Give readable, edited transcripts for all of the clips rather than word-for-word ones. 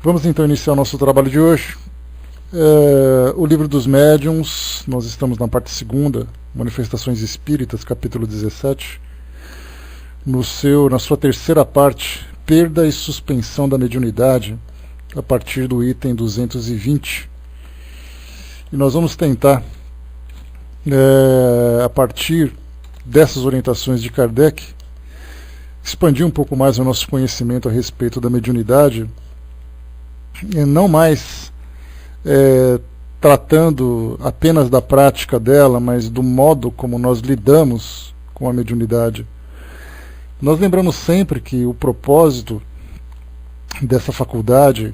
Vamos então iniciar o nosso trabalho de hoje. O Livro dos Médiuns, nós estamos na parte segunda, Manifestações Espíritas, capítulo 17. Na sua terceira parte, Perda e Suspensão da Mediunidade, a partir do item 220. E nós vamos tentar, a partir dessas orientações de Kardec, expandir um pouco mais o nosso conhecimento a respeito da mediunidade, e não mais tratando apenas da prática dela, mas do modo como nós lidamos com a mediunidade. Nós lembramos sempre que o propósito dessa faculdade,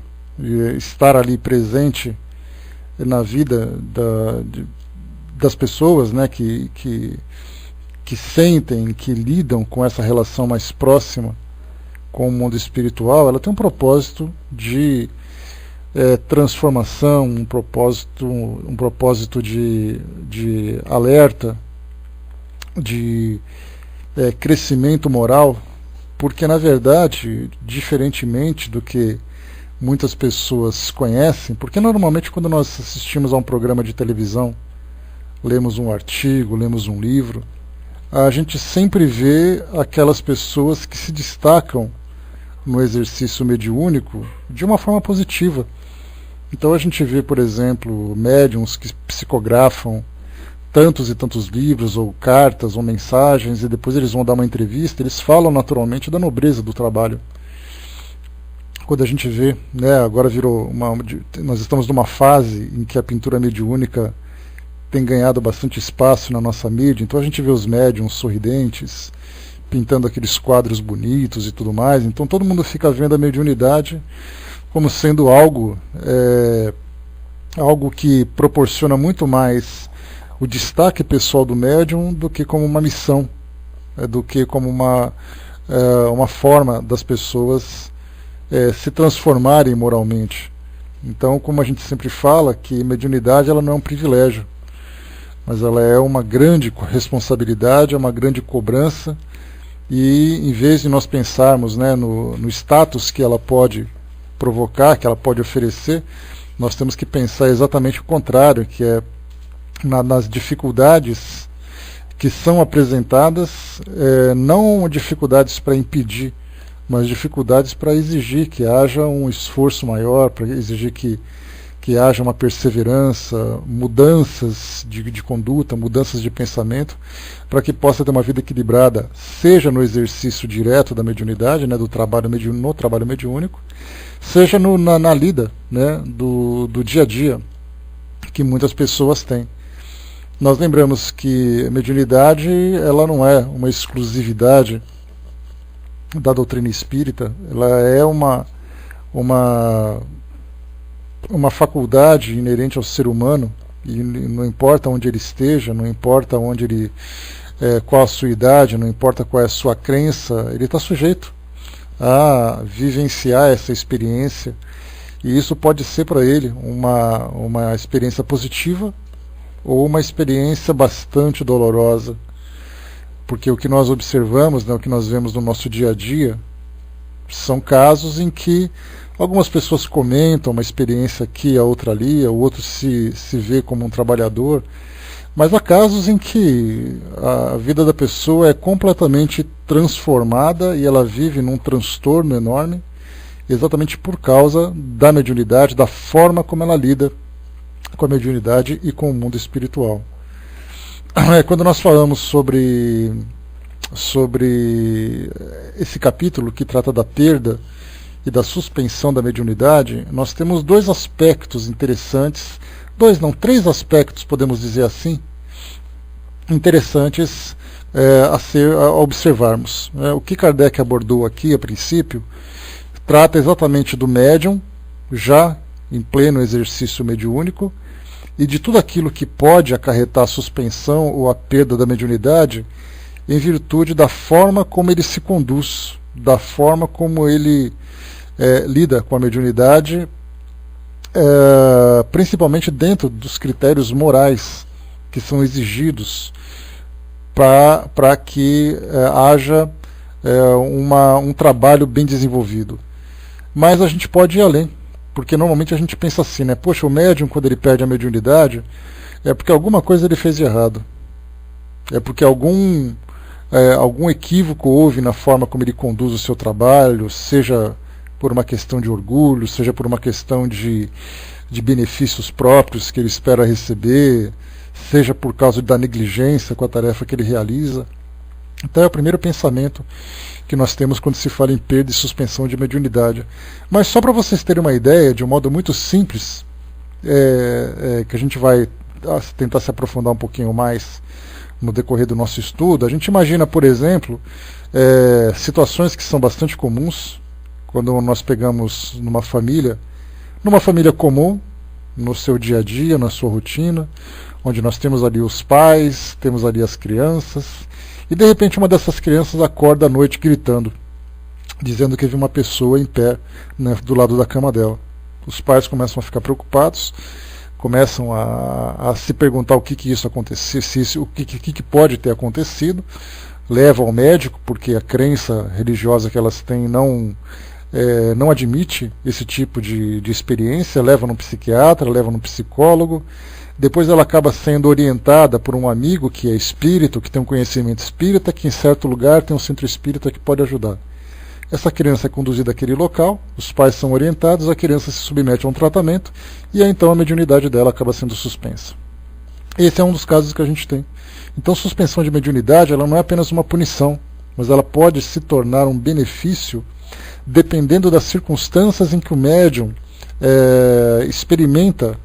estar ali presente na vida das pessoas, né, que sentem, que lidam com essa relação mais próxima com o mundo espiritual, ela tem um propósito de transformação, um propósito de alerta, de crescimento moral, porque na verdade, diferentemente do que muitas pessoas conhecem, porque normalmente quando nós assistimos a um programa de televisão, lemos um artigo, lemos um livro, a gente sempre vê aquelas pessoas que se destacam no exercício mediúnico de uma forma positiva. Então a gente vê, por exemplo, médiuns que psicografam tantos e tantos livros, ou cartas, ou mensagens, e depois eles vão dar uma entrevista, eles falam naturalmente da nobreza do trabalho. Quando a gente vê, agora nós estamos numa fase em que a pintura mediúnica tem ganhado bastante espaço na nossa mídia, então a gente vê os médiuns sorridentes, pintando aqueles quadros bonitos e tudo mais, então todo mundo fica vendo a mediunidade como sendo algo que proporciona muito mais o destaque pessoal do médium do que como uma missão, do que como uma forma das pessoas se transformarem moralmente. Então, como a gente sempre fala, que mediunidade ela não é um privilégio, mas ela é uma grande responsabilidade, é uma grande cobrança, e em vez de nós pensarmos no status que ela pode provocar, que ela pode oferecer, nós temos que pensar exatamente o contrário, que é nas dificuldades que são apresentadas, não dificuldades para impedir, mas dificuldades para exigir que haja um esforço maior, para exigir que haja uma perseverança, mudanças de conduta, mudanças de pensamento, para que possa ter uma vida equilibrada, seja no exercício direto da mediunidade, no trabalho mediúnico, seja na lida do dia a dia que muitas pessoas têm. Nós lembramos que a mediunidade ela não é uma exclusividade da doutrina espírita, ela é uma faculdade inerente ao ser humano, e não importa onde ele esteja, não importa qual a sua idade, não importa qual é a sua crença, ele está sujeito a vivenciar essa experiência, e isso pode ser para ele uma experiência positiva ou uma experiência bastante dolorosa, porque o que nós observamos, o que nós vemos no nosso dia a dia, são casos em que algumas pessoas comentam uma experiência aqui, a outra ali, o outro se vê como um trabalhador, mas há casos em que a vida da pessoa é completamente transformada e ela vive num transtorno enorme, exatamente por causa da mediunidade, da forma como ela lida com a mediunidade e com o mundo espiritual. Quando nós falamos sobre esse capítulo que trata da perda e da suspensão da mediunidade, nós temos dois aspectos interessantes, três aspectos, podemos dizer assim, interessantes a observarmos. O que Kardec abordou aqui, a princípio, trata exatamente do médium, já em pleno exercício mediúnico, e de tudo aquilo que pode acarretar a suspensão ou a perda da mediunidade, em virtude da forma como ele se conduz, da forma como ele lida com a mediunidade, principalmente dentro dos critérios morais que são exigidos para que haja um trabalho bem desenvolvido. Mas a gente pode ir além. porque normalmente a gente pensa assim, né? Poxa, o médium, quando ele perde a mediunidade, é porque alguma coisa ele fez de errado. É porque algum equívoco houve na forma como ele conduz o seu trabalho, seja por uma questão de orgulho, seja por uma questão de benefícios próprios que ele espera receber, seja por causa da negligência com a tarefa que ele realiza. Então é o primeiro pensamento que nós temos quando se fala em perda e suspensão de mediunidade. Mas só para vocês terem uma ideia, de um modo muito simples, que a gente vai tentar se aprofundar um pouquinho mais no decorrer do nosso estudo, a gente imagina, por exemplo, situações que são bastante comuns quando nós pegamos numa família comum, no seu dia a dia, na sua rotina, onde nós temos ali os pais, temos ali as crianças, e de repente uma dessas crianças acorda à noite gritando, dizendo que viu uma pessoa em pé, né, do lado da cama dela. Os pais começam a ficar preocupados, começam a se perguntar o que isso aconteceu, o que pode ter acontecido, levam ao médico, porque a crença religiosa que elas têm não admite esse tipo de experiência, leva no psiquiatra, leva no psicólogo, depois ela acaba sendo orientada por um amigo que é espírito, que tem um conhecimento espírita, que em certo lugar tem um centro espírita que pode ajudar. Essa criança é conduzida àquele local, os pais são orientados, a criança se submete a um tratamento e aí então a mediunidade dela acaba sendo suspensa. Esse é um dos casos que a gente tem. Então suspensão de mediunidade, ela não é apenas uma punição, mas ela pode se tornar um benefício dependendo das circunstâncias em que o médium experimenta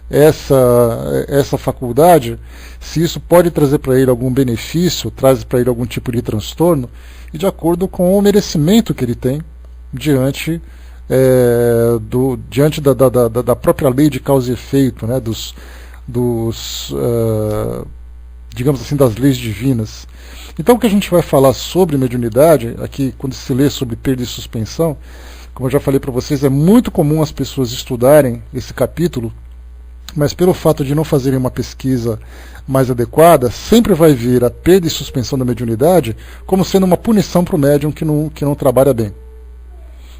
essa faculdade, se isso pode trazer para ele algum benefício, traz para ele algum tipo de transtorno, e de acordo com o merecimento que ele tem diante da própria lei de causa e efeito, né, digamos assim, das leis divinas. Então o que a gente vai falar sobre mediunidade, aqui quando se lê sobre perda e suspensão, como eu já falei para vocês, é muito comum as pessoas estudarem esse capítulo, mas pelo fato de não fazerem uma pesquisa mais adequada, sempre vai vir a perda e suspensão da mediunidade como sendo uma punição para o médium que não trabalha bem.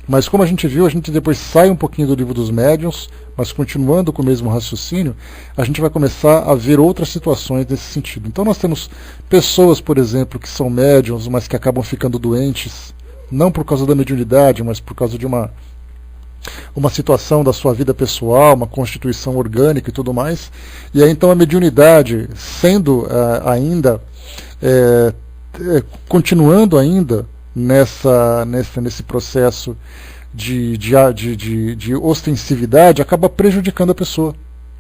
Mas como a gente viu, a gente depois sai um pouquinho do livro dos médiuns, mas continuando com o mesmo raciocínio, a gente vai começar a ver outras situações nesse sentido. Então nós temos pessoas, por exemplo, que são médiuns, mas que acabam ficando doentes, não por causa da mediunidade, mas por causa de uma situação da sua vida pessoal, uma constituição orgânica e tudo mais. E aí então a mediunidade, sendo continuando ainda nesse processo de ostensividade, acaba prejudicando a pessoa.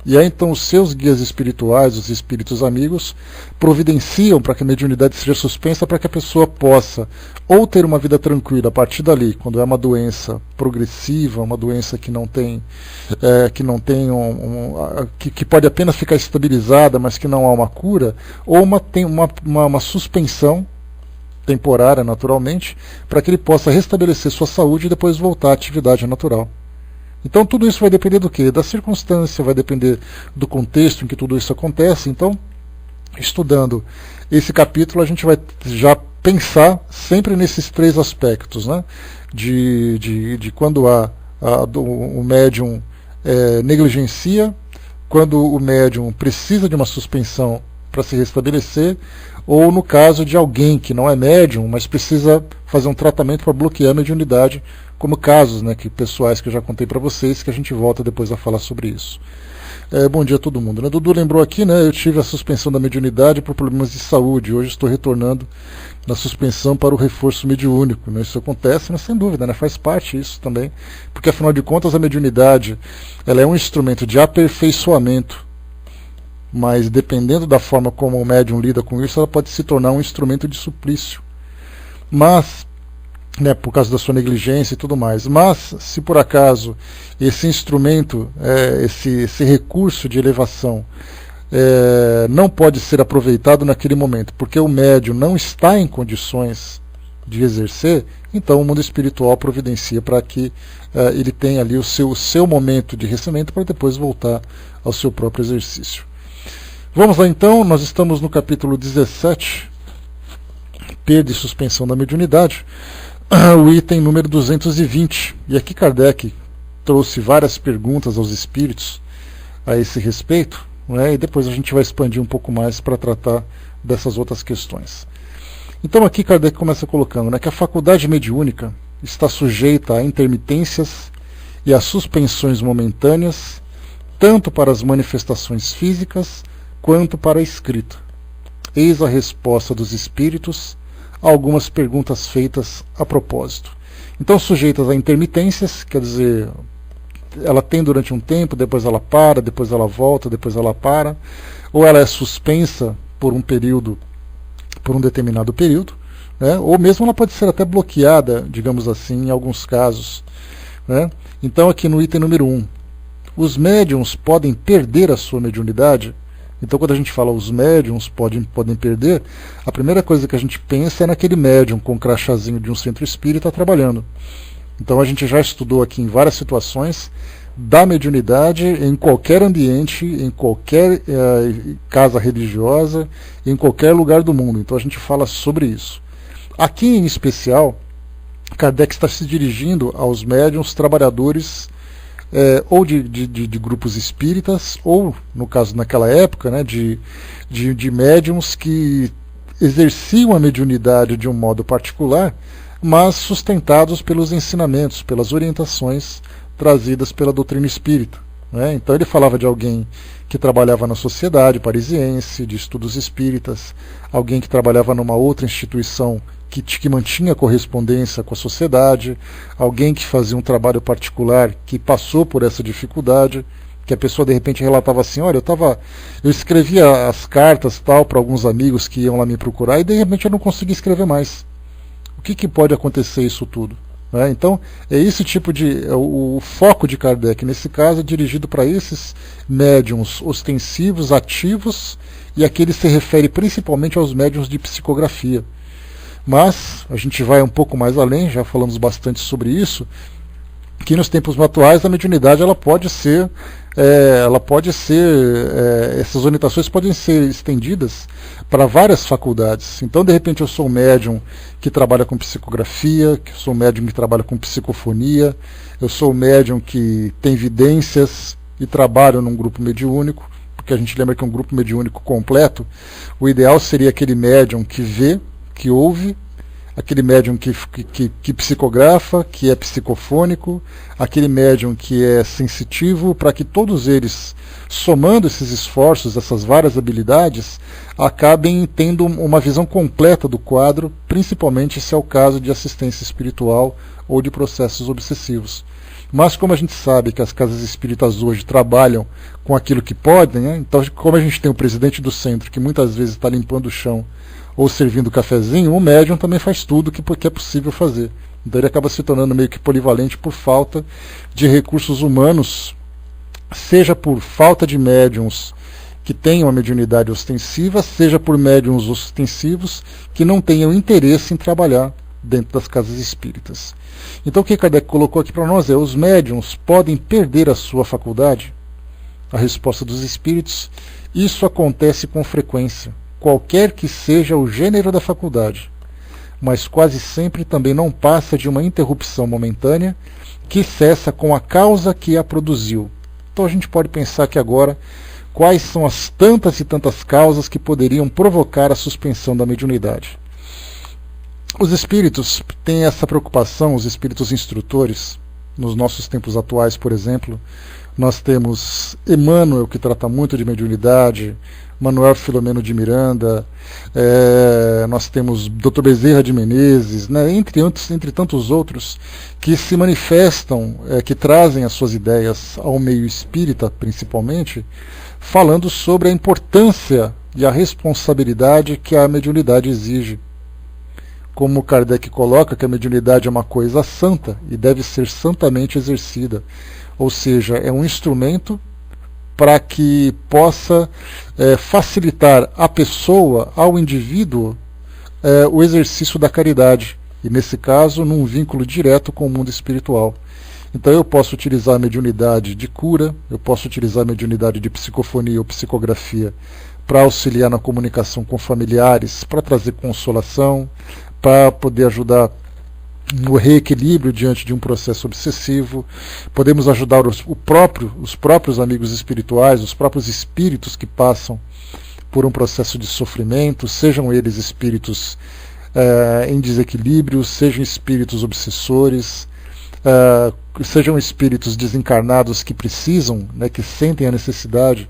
E aí então os seus guias espirituais, os espíritos amigos, providenciam para que a mediunidade seja suspensa, para que a pessoa possa ou ter uma vida tranquila a partir dali, quando é uma doença progressiva, uma doença que não tem que pode apenas ficar estabilizada, mas que não há uma cura, ou tem uma suspensão temporária, naturalmente, para que ele possa restabelecer sua saúde e depois voltar à atividade natural. Então tudo isso vai depender do quê? Da circunstância, vai depender do contexto em que tudo isso acontece. Então, estudando esse capítulo, a gente vai já pensar sempre nesses três aspectos, né? De quando o médium negligencia, quando o médium precisa de uma suspensão para se restabelecer, ou no caso de alguém que não é médium, mas precisa fazer um tratamento para bloquear a mediunidade, como casos, né, pessoais que eu já contei para vocês, que a gente volta depois a falar sobre isso. Bom dia a todo mundo. Né? Dudu lembrou aqui, né, eu tive a suspensão da mediunidade por problemas de saúde, hoje estou retornando na suspensão para o reforço mediúnico. Né? Isso acontece, mas sem dúvida, né, faz parte isso também, porque afinal de contas a mediunidade ela é um instrumento de aperfeiçoamento, mas dependendo da forma como o médium lida com isso, ela pode se tornar um instrumento de suplício. Mas, né, por causa da sua negligência e tudo mais. Mas, se por acaso esse instrumento, esse recurso de elevação não pode ser aproveitado naquele momento, porque o médium não está em condições de exercer, então o mundo espiritual providencia para que ele tenha ali o seu momento de recebimento para depois voltar ao seu próprio exercício. Vamos lá então, nós estamos no capítulo 17, perda e suspensão da mediunidade, o item número 220. E aqui Kardec trouxe várias perguntas aos espíritos a esse respeito, né, e depois a gente vai expandir um pouco mais para tratar dessas outras questões. Então aqui Kardec começa colocando, né, que a faculdade mediúnica está sujeita a intermitências e a suspensões momentâneas, tanto para as manifestações físicas quanto para a escrita. Eis a resposta dos espíritos a algumas perguntas feitas a propósito. Então, sujeitas a intermitências, quer dizer, ela tem durante um tempo, depois ela para, depois ela volta, depois ela para, ou ela é suspensa por um período, por um determinado período, né? Ou mesmo ela pode ser até bloqueada, digamos assim, em alguns casos, né? Então, aqui no item número 1, os médiuns podem perder a sua mediunidade. Então, quando a gente fala os médiuns podem perder, a primeira coisa que a gente pensa é naquele médium com um crachazinho de um centro espírita trabalhando. Então, a gente já estudou aqui em várias situações da mediunidade em qualquer ambiente, em qualquer casa religiosa, em qualquer lugar do mundo. Então, a gente fala sobre isso. Aqui, em especial, Kardec está se dirigindo aos médiuns trabalhadores ou de grupos espíritas, ou, no caso naquela época, né, de médiums que exerciam a mediunidade de um modo particular, mas sustentados pelos ensinamentos, pelas orientações trazidas pela doutrina espírita, né? Então ele falava de alguém que trabalhava na Sociedade Parisiense de Estudos Espíritas, alguém que trabalhava numa outra instituição que mantinha correspondência com a sociedade, alguém que fazia um trabalho particular que passou por essa dificuldade, que a pessoa de repente relatava assim, olha, eu escrevia as cartas tal para alguns amigos que iam lá me procurar e de repente eu não conseguia escrever mais. O que pode acontecer isso tudo? Né? Então, é esse tipo de... O foco de Kardec, nesse caso, é dirigido para esses médiums ostensivos, ativos, e aqui ele se refere principalmente aos médiums de psicografia. Mas a gente vai um pouco mais além, já falamos bastante sobre isso, que nos tempos atuais a mediunidade ela pode ser, essas orientações podem ser estendidas para várias faculdades. Então, de repente, eu sou um médium que trabalha com psicografia, que eu sou um médium que trabalha com psicofonia, eu sou um médium que tem vidências e trabalho num grupo mediúnico, porque a gente lembra que um grupo mediúnico completo, o ideal seria aquele médium que vê, que ouve, aquele médium que psicografa, que é psicofônico, aquele médium que é sensitivo, para que todos eles, somando esses esforços, essas várias habilidades, acabem tendo uma visão completa do quadro, principalmente se é o caso de assistência espiritual ou de processos obsessivos. Mas como a gente sabe que as casas espíritas hoje trabalham com aquilo que podem, né? Então, como a gente tem o presidente do centro, que muitas vezes está limpando o chão, ou servindo cafezinho, o médium também faz tudo que é possível fazer. Então ele acaba se tornando meio que polivalente por falta de recursos humanos, seja por falta de médiums que tenham a mediunidade ostensiva, seja por médiums ostensivos que não tenham interesse em trabalhar dentro das casas espíritas. Então o que Kardec colocou aqui para nós é: os médiums podem perder a sua faculdade? A resposta dos espíritos: isso acontece com frequência, qualquer que seja o gênero da faculdade, mas quase sempre também não passa de uma interrupção momentânea que cessa com a causa que a produziu. Então a gente pode pensar aqui agora quais são as tantas e tantas causas que poderiam provocar a suspensão da mediunidade. Os espíritos têm essa preocupação, os espíritos instrutores, nos nossos tempos atuais, por exemplo, nós temos Emmanuel, que trata muito de mediunidade, Manuel Filomeno de Miranda, nós temos Dr. Bezerra de Menezes, né, entre tantos outros, que se manifestam, que trazem as suas ideias ao meio espírita, principalmente, falando sobre a importância e a responsabilidade que a mediunidade exige. Como Kardec coloca que a mediunidade é uma coisa santa e deve ser santamente exercida, ou seja, é um instrumento para que possa facilitar à pessoa, ao indivíduo, o exercício da caridade, e nesse caso num vínculo direto com o mundo espiritual. Então eu posso utilizar a mediunidade de cura, eu posso utilizar a mediunidade de psicofonia ou psicografia para auxiliar na comunicação com familiares, para trazer consolação, para poder ajudar no reequilíbrio diante de um processo obsessivo, podemos ajudar os próprios amigos espirituais, os próprios espíritos que passam por um processo de sofrimento, sejam eles espíritos em desequilíbrio, sejam espíritos obsessores, sejam espíritos desencarnados que precisam, né, que sentem a necessidade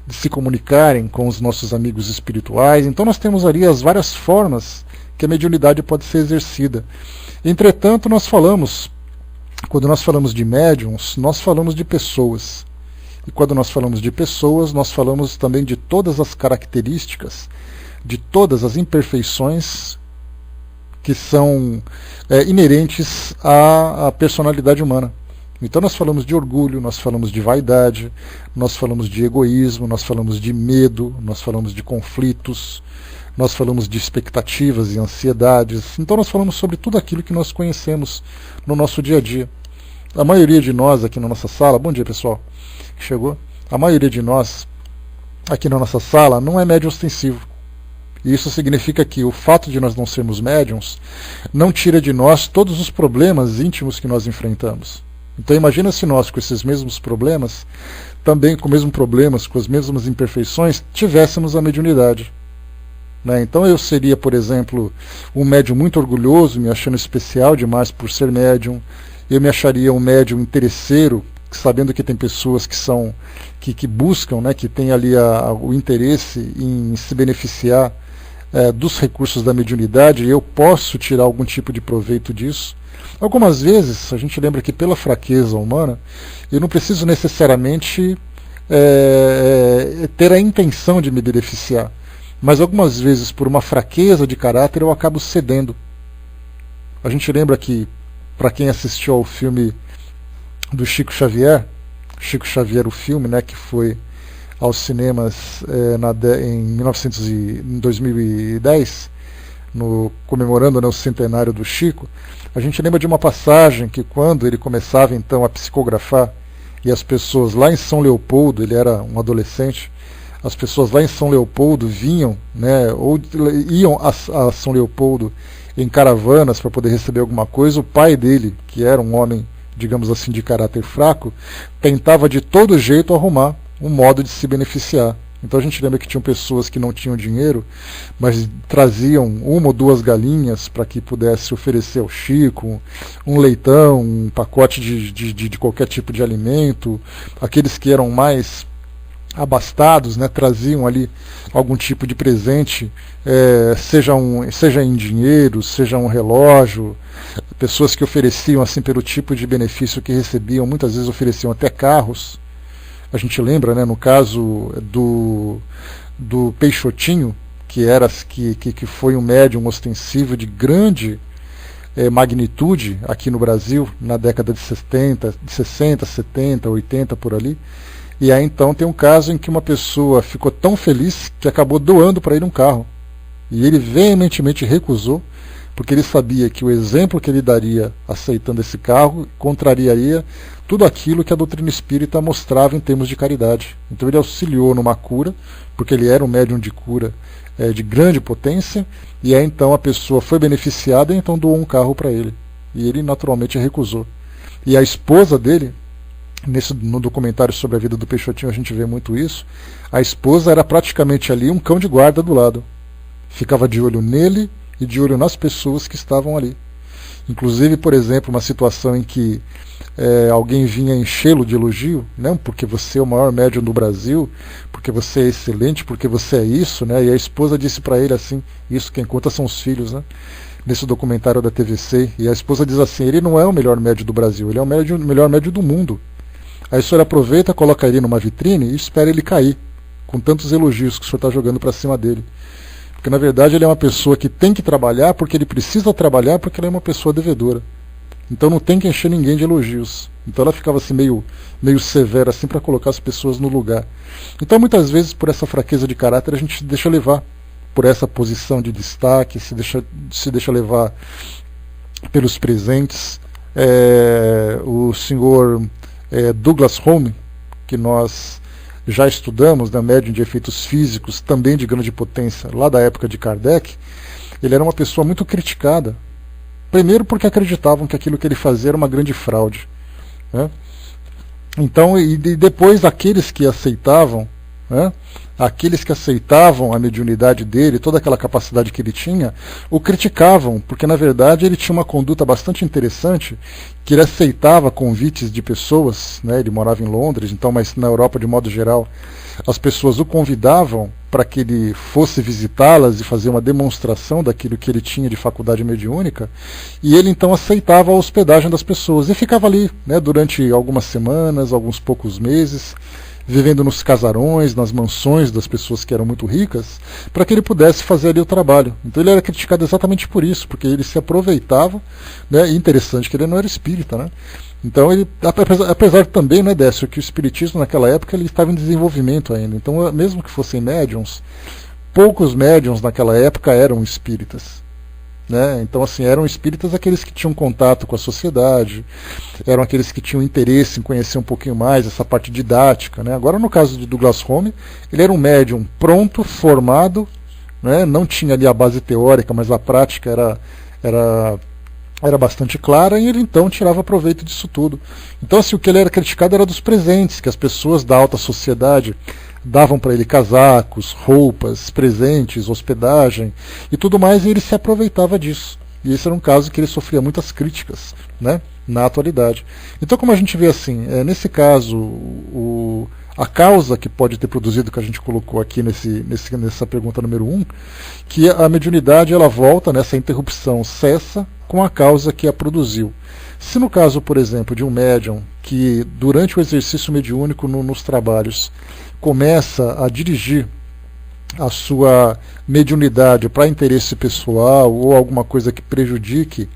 de se comunicarem com os nossos amigos espirituais. Então nós temos ali as várias formas que a mediunidade pode ser exercida. Entretanto, quando nós falamos de médiums, nós falamos de pessoas. E quando nós falamos de pessoas, nós falamos também de todas as características, de todas as imperfeições que são inerentes à personalidade humana. Então nós falamos de orgulho, nós falamos de vaidade, nós falamos de egoísmo, nós falamos de medo, nós falamos de conflitos, nós falamos de expectativas e ansiedades. Então nós falamos sobre tudo aquilo que nós conhecemos no nosso dia a dia. A maioria de nós aqui na nossa sala, bom dia pessoal, que chegou, a maioria de nós aqui na nossa sala não é médium ostensivo. E isso significa que o fato de nós não sermos médiums não tira de nós todos os problemas íntimos que nós enfrentamos. Então imagina se nós, com esses mesmos problemas, também com os mesmos problemas, com as mesmas imperfeições, tivéssemos a mediunidade. Né? Então eu seria, por exemplo, um médium muito orgulhoso, me achando especial demais por ser médium. Eu me acharia um médium interesseiro, sabendo que tem pessoas que buscam, né, que têm ali o interesse em se beneficiar dos recursos da mediunidade, e eu posso tirar algum tipo de proveito disso. Algumas vezes, a gente lembra que pela fraqueza humana, eu não preciso necessariamente ter a intenção de me beneficiar, mas algumas vezes, por uma fraqueza de caráter, eu acabo cedendo. A gente lembra que, para quem assistiu ao filme do Chico Xavier o filme, né, que foi aos cinemas em 2010, comemorando, né, o centenário do Chico, a gente lembra de uma passagem que quando ele começava então a psicografar, e as pessoas lá em São Leopoldo, ele era um adolescente, as pessoas lá em São Leopoldo vinham, né, ou iam a São Leopoldo em caravanas para poder receber alguma coisa. O pai dele, que era um homem, digamos assim, de caráter fraco, tentava de todo jeito arrumar um modo de se beneficiar. Então a gente lembra que tinham pessoas que não tinham dinheiro, mas traziam 1 ou 2 galinhas para que pudesse oferecer ao Chico, um leitão, um pacote de qualquer tipo de alimento. Aqueles que eram mais abastados, né, traziam ali algum tipo de presente, seja em dinheiro, seja um relógio. Pessoas que ofereciam, assim, pelo tipo de benefício que recebiam, muitas vezes ofereciam até carros. A gente lembra, né, no caso do Peixotinho, que foi um médium ostensivo de grande magnitude aqui no Brasil, na década de 60, 70, 80, por ali. E aí então tem um caso em que uma pessoa ficou tão feliz que acabou doando para ele um carro. E ele veementemente recusou, porque ele sabia que o exemplo que ele daria aceitando esse carro contrariaria tudo aquilo que a doutrina espírita mostrava em termos de caridade. Então ele auxiliou numa cura, porque ele era um médium de cura de grande potência, e aí então a pessoa foi beneficiada e então doou um carro para ele. E ele naturalmente recusou. E a esposa dele, no documentário sobre a vida do Peixotinho a gente vê muito isso, a esposa era praticamente ali um cão de guarda do lado. Ficava de olho nele e de olho nas pessoas que estavam ali. Inclusive, por exemplo, uma situação em que alguém vinha enchê-lo de elogio, né, porque você é o maior médium do Brasil, porque você é excelente, porque você é isso, né, e a esposa disse para ele assim, isso quem conta são os filhos, né, nesse documentário da TVC, e a esposa diz assim, ele não é o melhor médium do Brasil, ele é o melhor médium do mundo. Aí o senhor aproveita, coloca ele numa vitrine e espera ele cair, com tantos elogios que o senhor está jogando para cima dele. Porque na verdade ele é uma pessoa que tem que trabalhar, porque ele precisa trabalhar, porque ele é uma pessoa devedora. Então não tem que encher ninguém de elogios. Então ela ficava assim meio severa assim para colocar as pessoas no lugar. Então muitas vezes por essa fraqueza de caráter a gente se deixa levar por essa posição de destaque, se deixa levar pelos presentes. O senhor Douglas Home, que nós já estudamos, né, médium de efeitos físicos, também de grande potência, lá da época de Kardec, ele era uma pessoa muito criticada Primeiro porque acreditavam que aquilo que ele fazia era uma grande fraude, né? Então, e depois aqueles que aceitavam, né, aqueles que aceitavam a mediunidade dele, toda aquela capacidade que ele tinha, o criticavam, porque na verdade ele tinha uma conduta bastante interessante, que ele aceitava convites de pessoas, né, ele morava em Londres, então, mas na Europa de modo geral, as pessoas o convidavam para que ele fosse visitá-las e fazer uma demonstração daquilo que ele tinha de faculdade mediúnica, e ele então aceitava a hospedagem das pessoas, e ficava ali, né, durante algumas semanas, alguns poucos meses, vivendo nos casarões, nas mansões das pessoas que eram muito ricas, para que ele pudesse fazer ali o trabalho. Então ele era criticado exatamente por isso, porque ele se aproveitava, né, e interessante que ele não era espírita, né? Então ele, apesar também, né, Décio, que o espiritismo naquela época ele estava em desenvolvimento ainda. Então mesmo que fossem médiums, poucos médiums naquela época eram espíritas, né? Então assim, eram espíritas aqueles que tinham contato com a sociedade, eram aqueles que tinham interesse em conhecer um pouquinho mais essa parte didática, né? Agora no caso de Douglas Home, ele era um médium pronto, formado, né? Não tinha ali a base teórica, mas a prática era bastante clara, e ele então tirava proveito disso tudo. Então assim, o que ele era criticado era dos presentes, que as pessoas da alta sociedade davam para ele casacos, roupas, presentes, hospedagem e tudo mais, e ele se aproveitava disso. E esse era um caso que ele sofria muitas críticas, né, na atualidade. Então, como a gente vê assim, nesse caso, a causa que pode ter produzido, que a gente colocou aqui nessa pergunta número 1, que a mediunidade ela volta, nessa interrupção cessa com a causa que a produziu. Se no caso, por exemplo, de um médium que durante o exercício mediúnico nos trabalhos começa a dirigir a sua mediunidade para interesse pessoal ou alguma coisa que prejudique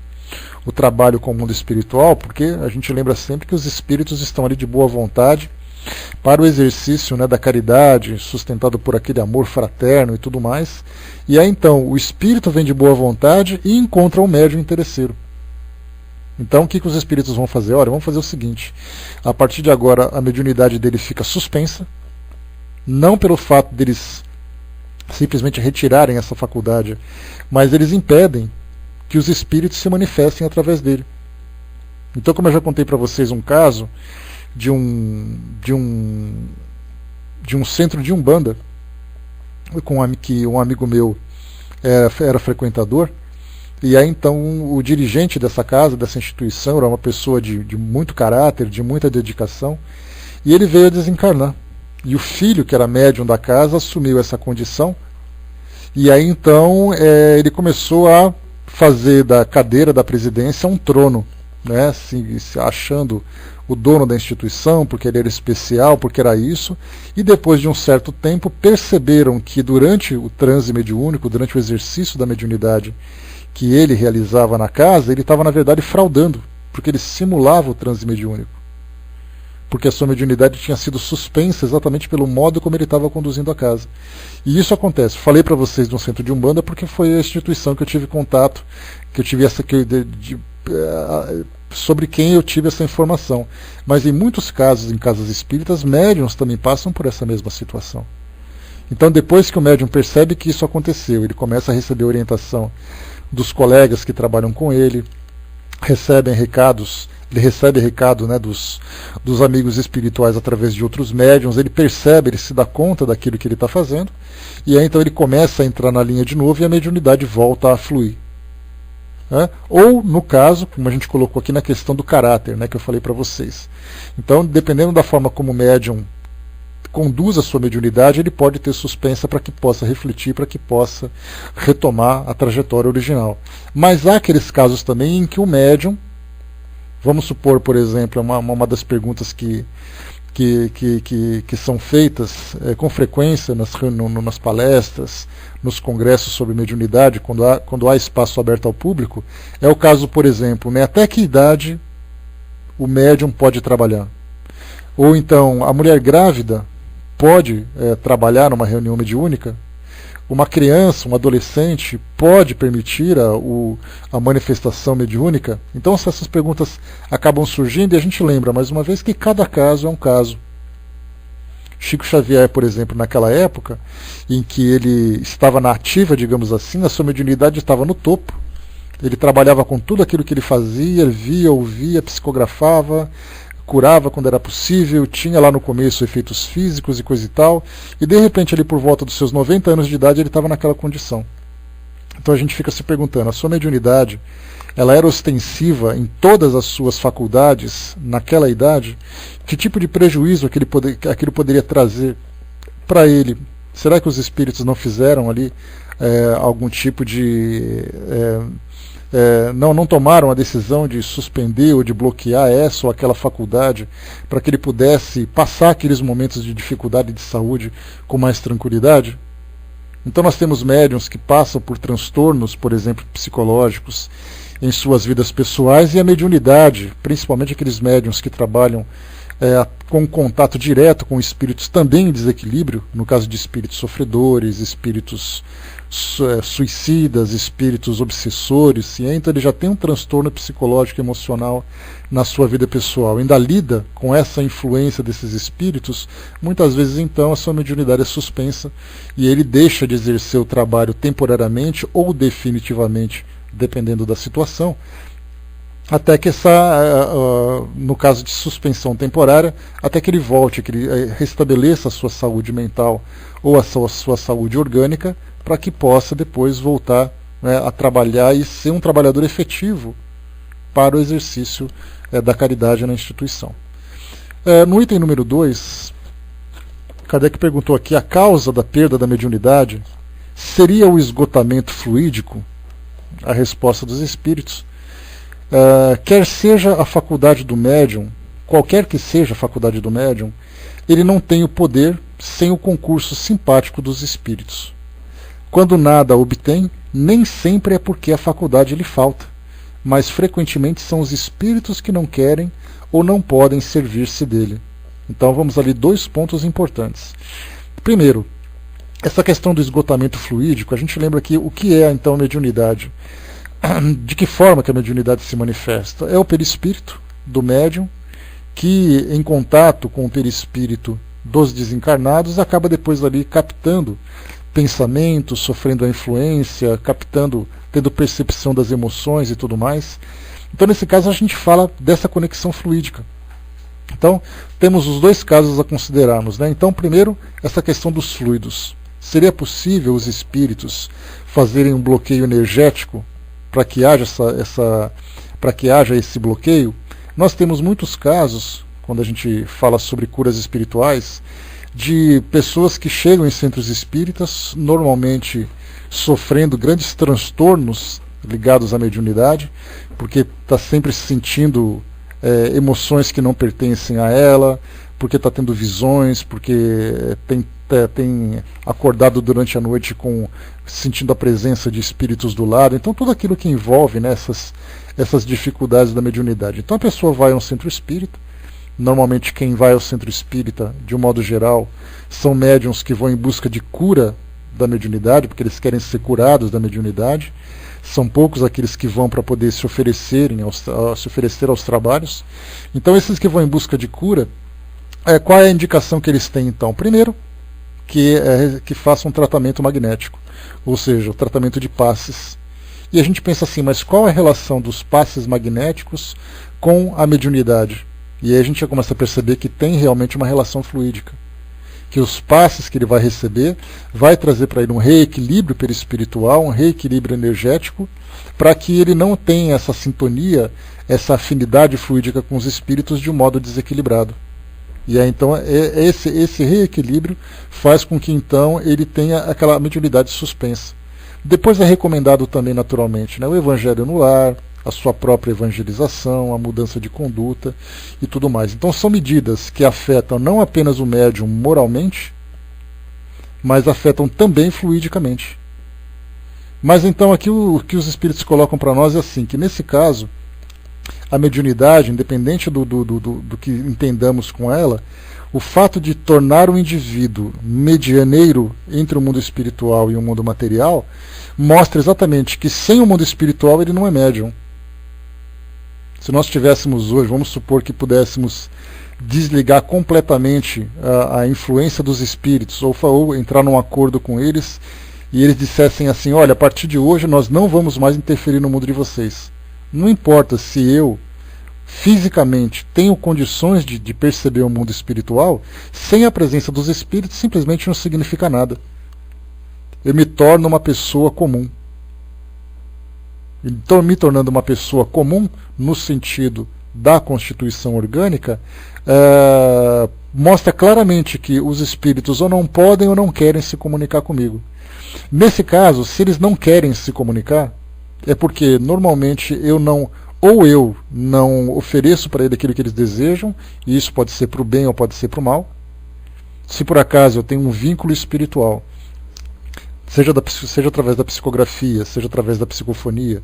o trabalho com o mundo espiritual, porque a gente lembra sempre que os espíritos estão ali de boa vontade para o exercício, né, da caridade, sustentado por aquele amor fraterno e tudo mais, e aí então o espírito vem de boa vontade e encontra um médium interesseiro. Então o que os espíritos vão fazer? Olha, vamos fazer o seguinte, a partir de agora a mediunidade dele fica suspensa, não pelo fato deles simplesmente retirarem essa faculdade, mas eles impedem que os espíritos se manifestem através dele. Então, como eu já contei para vocês um caso de um centro de Umbanda, que um amigo meu era frequentador, e aí então o dirigente dessa casa, dessa instituição, era uma pessoa de muito caráter, de muita dedicação, e ele veio a desencarnar. E o filho, que era médium da casa, assumiu essa condição, e aí então ele começou a fazer da cadeira da presidência um trono, né, se achando o dono da instituição, porque ele era especial, porque era isso, e depois de um certo tempo perceberam que durante o transe mediúnico, durante o exercício da mediunidade que ele realizava na casa, ele estava na verdade fraudando, porque ele simulava o transe mediúnico, porque a sua mediunidade tinha sido suspensa exatamente pelo modo como ele estava conduzindo a casa. E isso acontece. Falei para vocês de um centro de Umbanda porque foi a instituição que eu tive contato, que eu tive sobre quem eu tive essa informação. Mas em muitos casos, em casas espíritas, médiuns também passam por essa mesma situação. Então, depois que o médium percebe que isso aconteceu, ele começa a receber orientação dos colegas que trabalham com ele, ele recebe recado, né, dos amigos espirituais através de outros médiuns, ele percebe, ele se dá conta daquilo que ele está fazendo, e aí então ele começa a entrar na linha de novo e a mediunidade volta a fluir. Né? Ou, no caso, como a gente colocou aqui na questão do caráter, né, que eu falei para vocês. Então, dependendo da forma como o médium conduz a sua mediunidade, ele pode ter suspensa para que possa refletir, para que possa retomar a trajetória original. Mas há aqueles casos também em que o médium, vamos supor, por exemplo, uma das perguntas que são feitas com frequência nas palestras, nos congressos sobre mediunidade, quando há espaço aberto ao público, é o caso, por exemplo, né, até que idade o médium pode trabalhar? Ou então, a mulher grávida pode trabalhar numa reunião mediúnica? Uma criança, um adolescente pode permitir a manifestação mediúnica? Então essas perguntas acabam surgindo e a gente lembra mais uma vez que cada caso é um caso. Chico Xavier, por exemplo, naquela época em que ele estava na ativa, digamos assim, a sua mediunidade estava no topo, Ele trabalhava com tudo aquilo que ele fazia, via, ouvia, psicografava, curava quando era possível, tinha lá no começo efeitos físicos e coisa e tal, e de repente ali por volta dos seus 90 anos de idade ele estava naquela condição. Então a gente fica se perguntando, a sua mediunidade, ela era ostensiva em todas as suas faculdades naquela idade? Que tipo de prejuízo aquilo poderia trazer para ele? Será que os espíritos não fizeram ali algum tipo de... não tomaram a decisão de suspender ou de bloquear essa ou aquela faculdade para que ele pudesse passar aqueles momentos de dificuldade de saúde com mais tranquilidade? Então nós temos médiuns que passam por transtornos, por exemplo, psicológicos em suas vidas pessoais, e a mediunidade, principalmente aqueles médiuns que trabalham com contato direto com espíritos também em desequilíbrio, no caso de espíritos sofredores, espíritos suicidas, espíritos obsessores, e então ele já tem um transtorno psicológico e emocional na sua vida pessoal, ainda lida com essa influência desses espíritos, muitas vezes então a sua mediunidade é suspensa e ele deixa de exercer o trabalho temporariamente ou definitivamente, dependendo da situação, até que no caso de suspensão temporária, até que ele volte, que ele restabeleça a sua saúde mental ou a sua saúde orgânica, para que possa depois voltar, né, a trabalhar e ser um trabalhador efetivo para o exercício da caridade na instituição. No item número 2, Kardec perguntou aqui, a causa da perda da mediunidade seria o esgotamento fluídico? A resposta dos espíritos, quer seja a faculdade do médium, qualquer que seja a faculdade do médium, ele não tem o poder sem o concurso simpático dos espíritos. Quando nada obtém, nem sempre é porque a faculdade lhe falta, mas frequentemente são os espíritos que não querem ou não podem servir-se dele. Então vamos ali 2 pontos importantes. Primeiro, essa questão do esgotamento fluídico, a gente lembra aqui o que é então a mediunidade. De que forma que a mediunidade se manifesta? É o perispírito do médium que, em contato com o perispírito dos desencarnados, acaba depois ali captando pensamentos, sofrendo a influência, tendo percepção das emoções e tudo mais. Então, nesse caso, a gente fala dessa conexão fluídica. Então, temos os 2 casos a considerarmos, né? Então, primeiro, essa questão dos fluidos. Seria possível os espíritos fazerem um bloqueio energético para que haja esse bloqueio? Nós temos muitos casos, quando a gente fala sobre curas espirituais, de pessoas que chegam em centros espíritas, normalmente sofrendo grandes transtornos ligados à mediunidade, porque está sempre sentindo emoções que não pertencem a ela, porque está tendo visões, porque tem acordado durante a noite sentindo a presença de espíritos do lado. Então tudo aquilo que envolve, né, essas dificuldades da mediunidade. Então a pessoa vai a um centro espírita. Normalmente quem vai ao centro espírita, de um modo geral, são médiuns que vão em busca de cura da mediunidade, porque eles querem ser curados da mediunidade. São poucos aqueles que vão para poder se oferecer aos trabalhos. Então esses que vão em busca de cura, qual é a indicação que eles têm então? Primeiro, que façam um tratamento magnético, ou seja, o tratamento de passes. E a gente pensa assim, mas qual é a relação dos passes magnéticos com a mediunidade? E aí a gente já começa a perceber que tem realmente uma relação fluídica. Que os passes que ele vai receber vai trazer para ele um reequilíbrio perispiritual, um reequilíbrio energético, para que ele não tenha essa sintonia, essa afinidade fluídica com os espíritos de um modo desequilibrado. E aí então esse reequilíbrio faz com que então ele tenha aquela mediunidade suspensa. Depois é recomendado também naturalmente, né, o evangelho no lar, a sua própria evangelização, a mudança de conduta e tudo mais. Então são medidas que afetam não apenas o médium moralmente, mas afetam também fluidicamente. Mas então aqui o que os espíritos colocam para nós é assim, que nesse caso, a mediunidade, independente do que entendamos com ela, o fato de tornar o indivíduo medianeiro entre o mundo espiritual e o mundo material, mostra exatamente que sem o mundo espiritual ele não é médium. Se nós tivéssemos hoje, vamos supor que pudéssemos desligar completamente a influência dos espíritos, ou entrar num acordo com eles, e eles dissessem assim, olha, a partir de hoje nós não vamos mais interferir no mundo de vocês. Não importa se eu fisicamente tenho condições de perceber o mundo espiritual, sem a presença dos espíritos simplesmente não significa nada. Eu me torno uma pessoa comum. Então, me tornando uma pessoa comum, no sentido da constituição orgânica, mostra claramente que os espíritos ou não podem ou não querem se comunicar comigo. Nesse caso, se eles não querem se comunicar, é porque normalmente eu não ofereço para ele aquilo que eles desejam, e isso pode ser para o bem ou pode ser para o mal. Se por acaso eu tenho um vínculo espiritual, seja através da psicografia, seja através da psicofonia,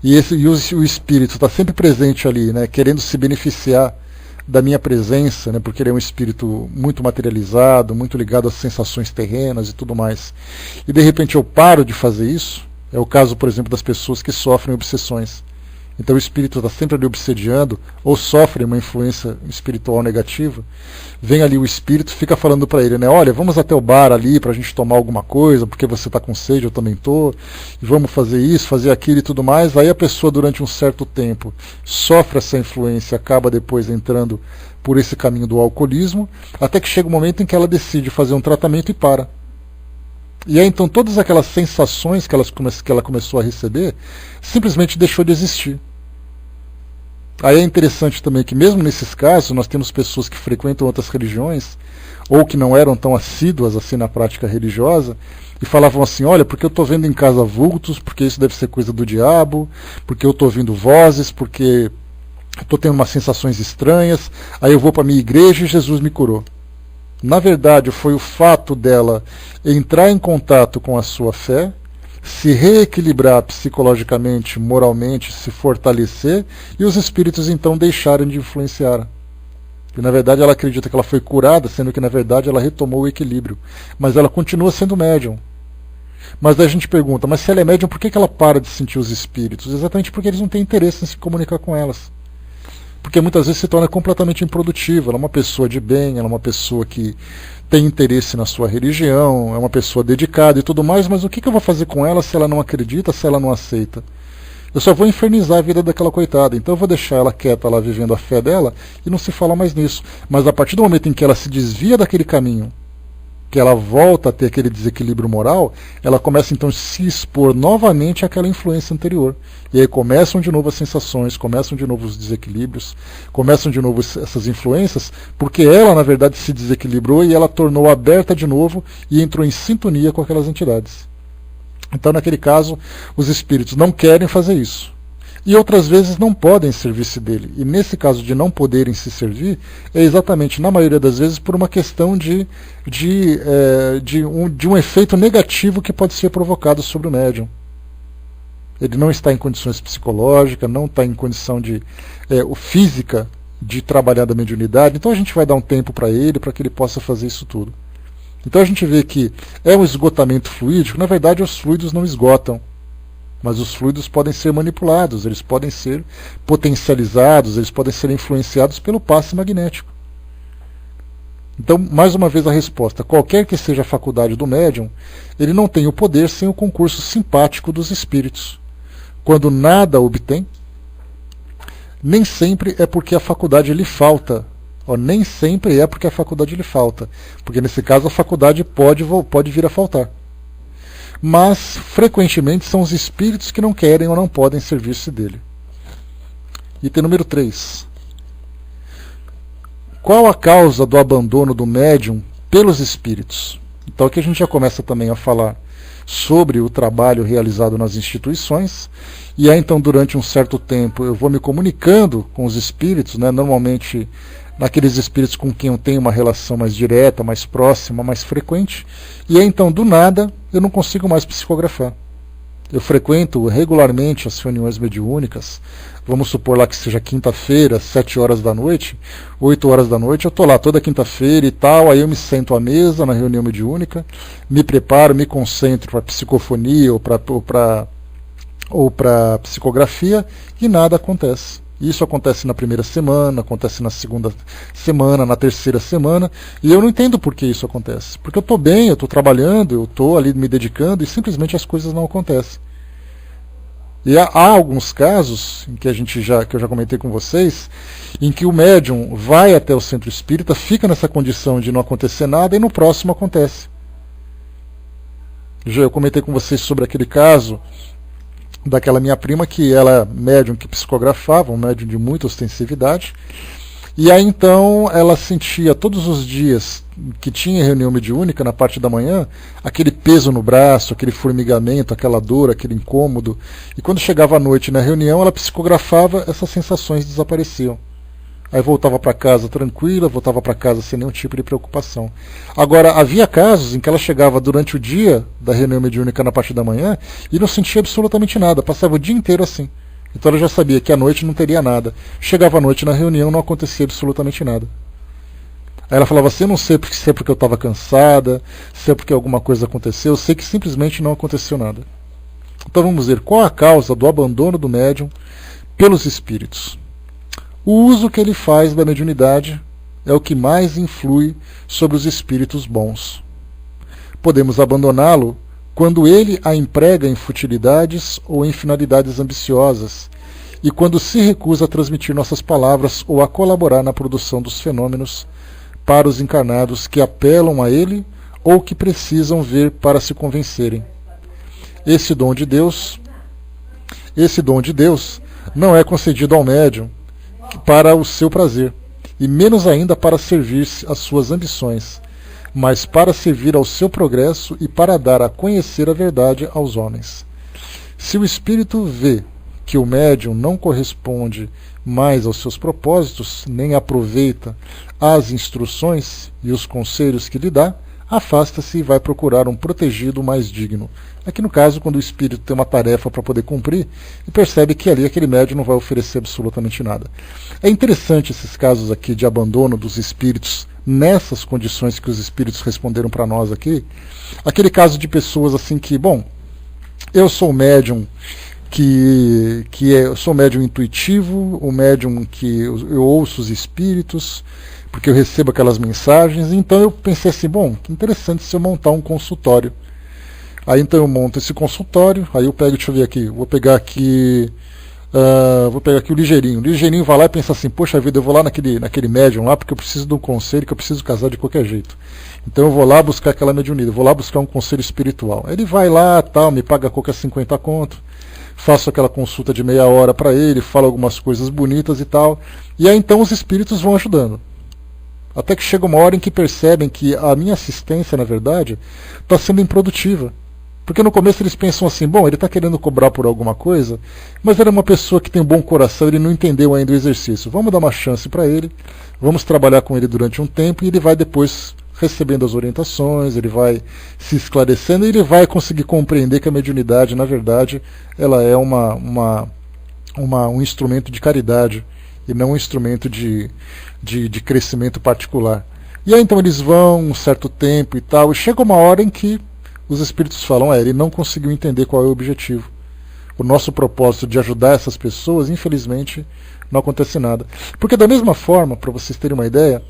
e o espírito está sempre presente ali, né, querendo se beneficiar da minha presença, né, porque ele é um espírito muito materializado, muito ligado às sensações terrenas e tudo mais, e de repente eu paro de fazer isso, é o caso, por exemplo, das pessoas que sofrem obsessões. Então o espírito está sempre ali obsediando, ou sofre uma influência espiritual negativa, vem ali o espírito, fica falando para ele, né, olha, vamos até o bar ali para a gente tomar alguma coisa, porque você está com sede, eu também estou, e vamos fazer isso, fazer aquilo e tudo mais. Aí a pessoa durante um certo tempo sofre essa influência, acaba depois entrando por esse caminho do alcoolismo, até que chega um momento em que ela decide fazer um tratamento e para. E aí então todas aquelas sensações que ela começou a receber simplesmente deixou de existir. Aí é interessante também que mesmo nesses casos nós temos pessoas que frequentam outras religiões ou que não eram tão assíduas assim na prática religiosa e falavam assim, olha, porque eu estou vendo em casa vultos, porque isso deve ser coisa do diabo, porque eu estou ouvindo vozes, porque estou tendo umas sensações estranhas, aí eu vou para a minha igreja e Jesus me curou. Na verdade, foi o fato dela entrar em contato com a sua fé, se reequilibrar psicologicamente, moralmente, se fortalecer, e os espíritos então deixarem de influenciar. E na verdade ela acredita que ela foi curada, sendo que na verdade ela retomou o equilíbrio. Mas ela continua sendo médium. Mas daí a gente pergunta, mas se ela é médium, por que ela para de sentir os espíritos? Exatamente porque eles não têm interesse em se comunicar com elas. Porque muitas vezes se torna completamente improdutiva. Ela é uma pessoa de bem, ela é uma pessoa que tem interesse na sua religião, é uma pessoa dedicada e tudo mais, mas o que eu vou fazer com ela se ela não acredita, se ela não aceita? Eu só vou infernizar a vida daquela coitada, então eu vou deixar ela quieta lá vivendo a fé dela e não se fala mais nisso. Mas a partir do momento em que ela se desvia daquele caminho, que ela volta a ter aquele desequilíbrio moral, ela começa então a se expor novamente àquela influência anterior. E aí começam de novo as sensações, começam de novo os desequilíbrios, começam de novo essas influências, porque ela na verdade se desequilibrou e ela tornou aberta de novo e entrou em sintonia com aquelas entidades. Então naquele caso os espíritos não querem fazer isso. E outras vezes não podem servir-se dele. E nesse caso de não poderem se servir, é exatamente, na maioria das vezes, por uma questão de um efeito negativo que pode ser provocado sobre o médium. Ele não está em condições psicológicas, não está em condição física de trabalhar da mediunidade, então a gente vai dar um tempo para ele, para que ele possa fazer isso tudo. Então a gente vê que é um esgotamento fluídico, na verdade os fluidos não esgotam. Mas os fluidos podem ser manipulados, eles podem ser potencializados, eles podem ser influenciados pelo passe magnético. Então, mais uma vez a resposta, qualquer que seja a faculdade do médium, ele não tem o poder sem o concurso simpático dos espíritos. Quando nada obtém, nem sempre é porque a faculdade lhe falta. Nem sempre é porque a faculdade lhe falta, porque nesse caso a faculdade pode vir a faltar. Mas frequentemente são os espíritos que não querem ou não podem servir-se dele. Item número 3. Qual a causa do abandono do médium pelos espíritos? Então aqui a gente já começa também a falar sobre o trabalho realizado nas instituições, e aí então durante um certo tempo eu vou me comunicando com os espíritos, né, normalmente naqueles espíritos com quem eu tenho uma relação mais direta, mais próxima, mais frequente, e aí então do nada eu não consigo mais psicografar. Eu frequento regularmente as reuniões mediúnicas, vamos supor lá que seja quinta-feira, 7 horas da noite, 8 horas da noite, eu estou lá toda quinta-feira e tal, aí eu me sento à mesa na reunião mediúnica, me preparo, me concentro para psicofonia ou para psicografia e nada acontece. Isso acontece na primeira semana, acontece na segunda semana, na terceira semana, e eu não entendo por que isso acontece. Porque eu estou bem, eu estou trabalhando, eu estou ali me dedicando e simplesmente as coisas não acontecem. E há alguns casos, em que que eu já comentei com vocês, em que o médium vai até o centro espírita, fica nessa condição de não acontecer nada e no próximo acontece. Eu comentei com vocês sobre aquele caso daquela minha prima, que ela é médium que psicografava, um médium de muita ostensividade, e aí então ela sentia todos os dias que tinha reunião mediúnica, na parte da manhã, aquele peso no braço, aquele formigamento, aquela dor, aquele incômodo, e quando chegava à noite na reunião ela psicografava, essas sensações desapareciam. Aí voltava para casa tranquila, voltava para casa sem nenhum tipo de preocupação. Agora, havia casos em que ela chegava durante o dia da reunião mediúnica na parte da manhã e não sentia absolutamente nada, passava o dia inteiro assim. Então ela já sabia que à noite não teria nada. Chegava à noite na reunião, não acontecia absolutamente nada. Aí ela falava assim, eu não sei se é porque eu estava cansada, se é porque alguma coisa aconteceu, eu sei que simplesmente não aconteceu nada. Então vamos ver qual a causa do abandono do médium pelos espíritos. O uso que ele faz da mediunidade é o que mais influi sobre os espíritos bons. Podemos abandoná-lo quando ele a emprega em futilidades ou em finalidades ambiciosas, e quando se recusa a transmitir nossas palavras ou a colaborar na produção dos fenômenos para os encarnados que apelam a ele ou que precisam ver para se convencerem. Esse dom de Deus não é concedido ao médium para o seu prazer, e menos ainda para servir às suas ambições, mas para servir ao seu progresso e para dar a conhecer a verdade aos homens. Se o espírito vê que o médium não corresponde mais aos seus propósitos, nem aproveita as instruções e os conselhos que lhe dá, afasta-se e vai procurar um protegido mais digno. Aqui no caso, quando o espírito tem uma tarefa para poder cumprir e percebe que ali aquele médium não vai oferecer absolutamente nada. É interessante esses casos aqui de abandono dos espíritos nessas condições que os espíritos responderam para nós aqui. Aquele caso de pessoas assim que, bom, eu sou médium eu sou médium intuitivo, o médium que eu ouço os espíritos, porque eu recebo aquelas mensagens, então eu pensei assim, bom, que interessante se eu montar um consultório. Aí então eu monto esse consultório, aí eu pego, deixa eu ver aqui, vou pegar aqui o Ligeirinho. O Ligeirinho vai lá e pensa assim, poxa vida, eu vou lá naquele médium lá, porque eu preciso de um conselho, que eu preciso casar de qualquer jeito. Então eu vou lá buscar aquela mediunidade, vou lá buscar um conselho espiritual. Ele vai lá, tal, me paga qualquer 50 conto, faço aquela consulta de meia hora para ele, falo algumas coisas bonitas e tal, e aí então os espíritos vão ajudando. Até que chega uma hora em que percebem que a minha assistência, na verdade, está sendo improdutiva. Porque no começo eles pensam assim, bom, ele está querendo cobrar por alguma coisa, mas ele é uma pessoa que tem um bom coração, ele não entendeu ainda o exercício. Vamos dar uma chance para ele, vamos trabalhar com ele durante um tempo e ele vai depois recebendo as orientações, ele vai se esclarecendo e ele vai conseguir compreender que a mediunidade, na verdade, ela é um instrumento de caridade e não um instrumento de crescimento particular. E aí então eles vão um certo tempo e tal, e chega uma hora em que os espíritos falam, ele não conseguiu entender qual é o objetivo. O nosso propósito de ajudar essas pessoas, infelizmente, não acontece nada. Porque da mesma forma, para vocês terem uma ideia,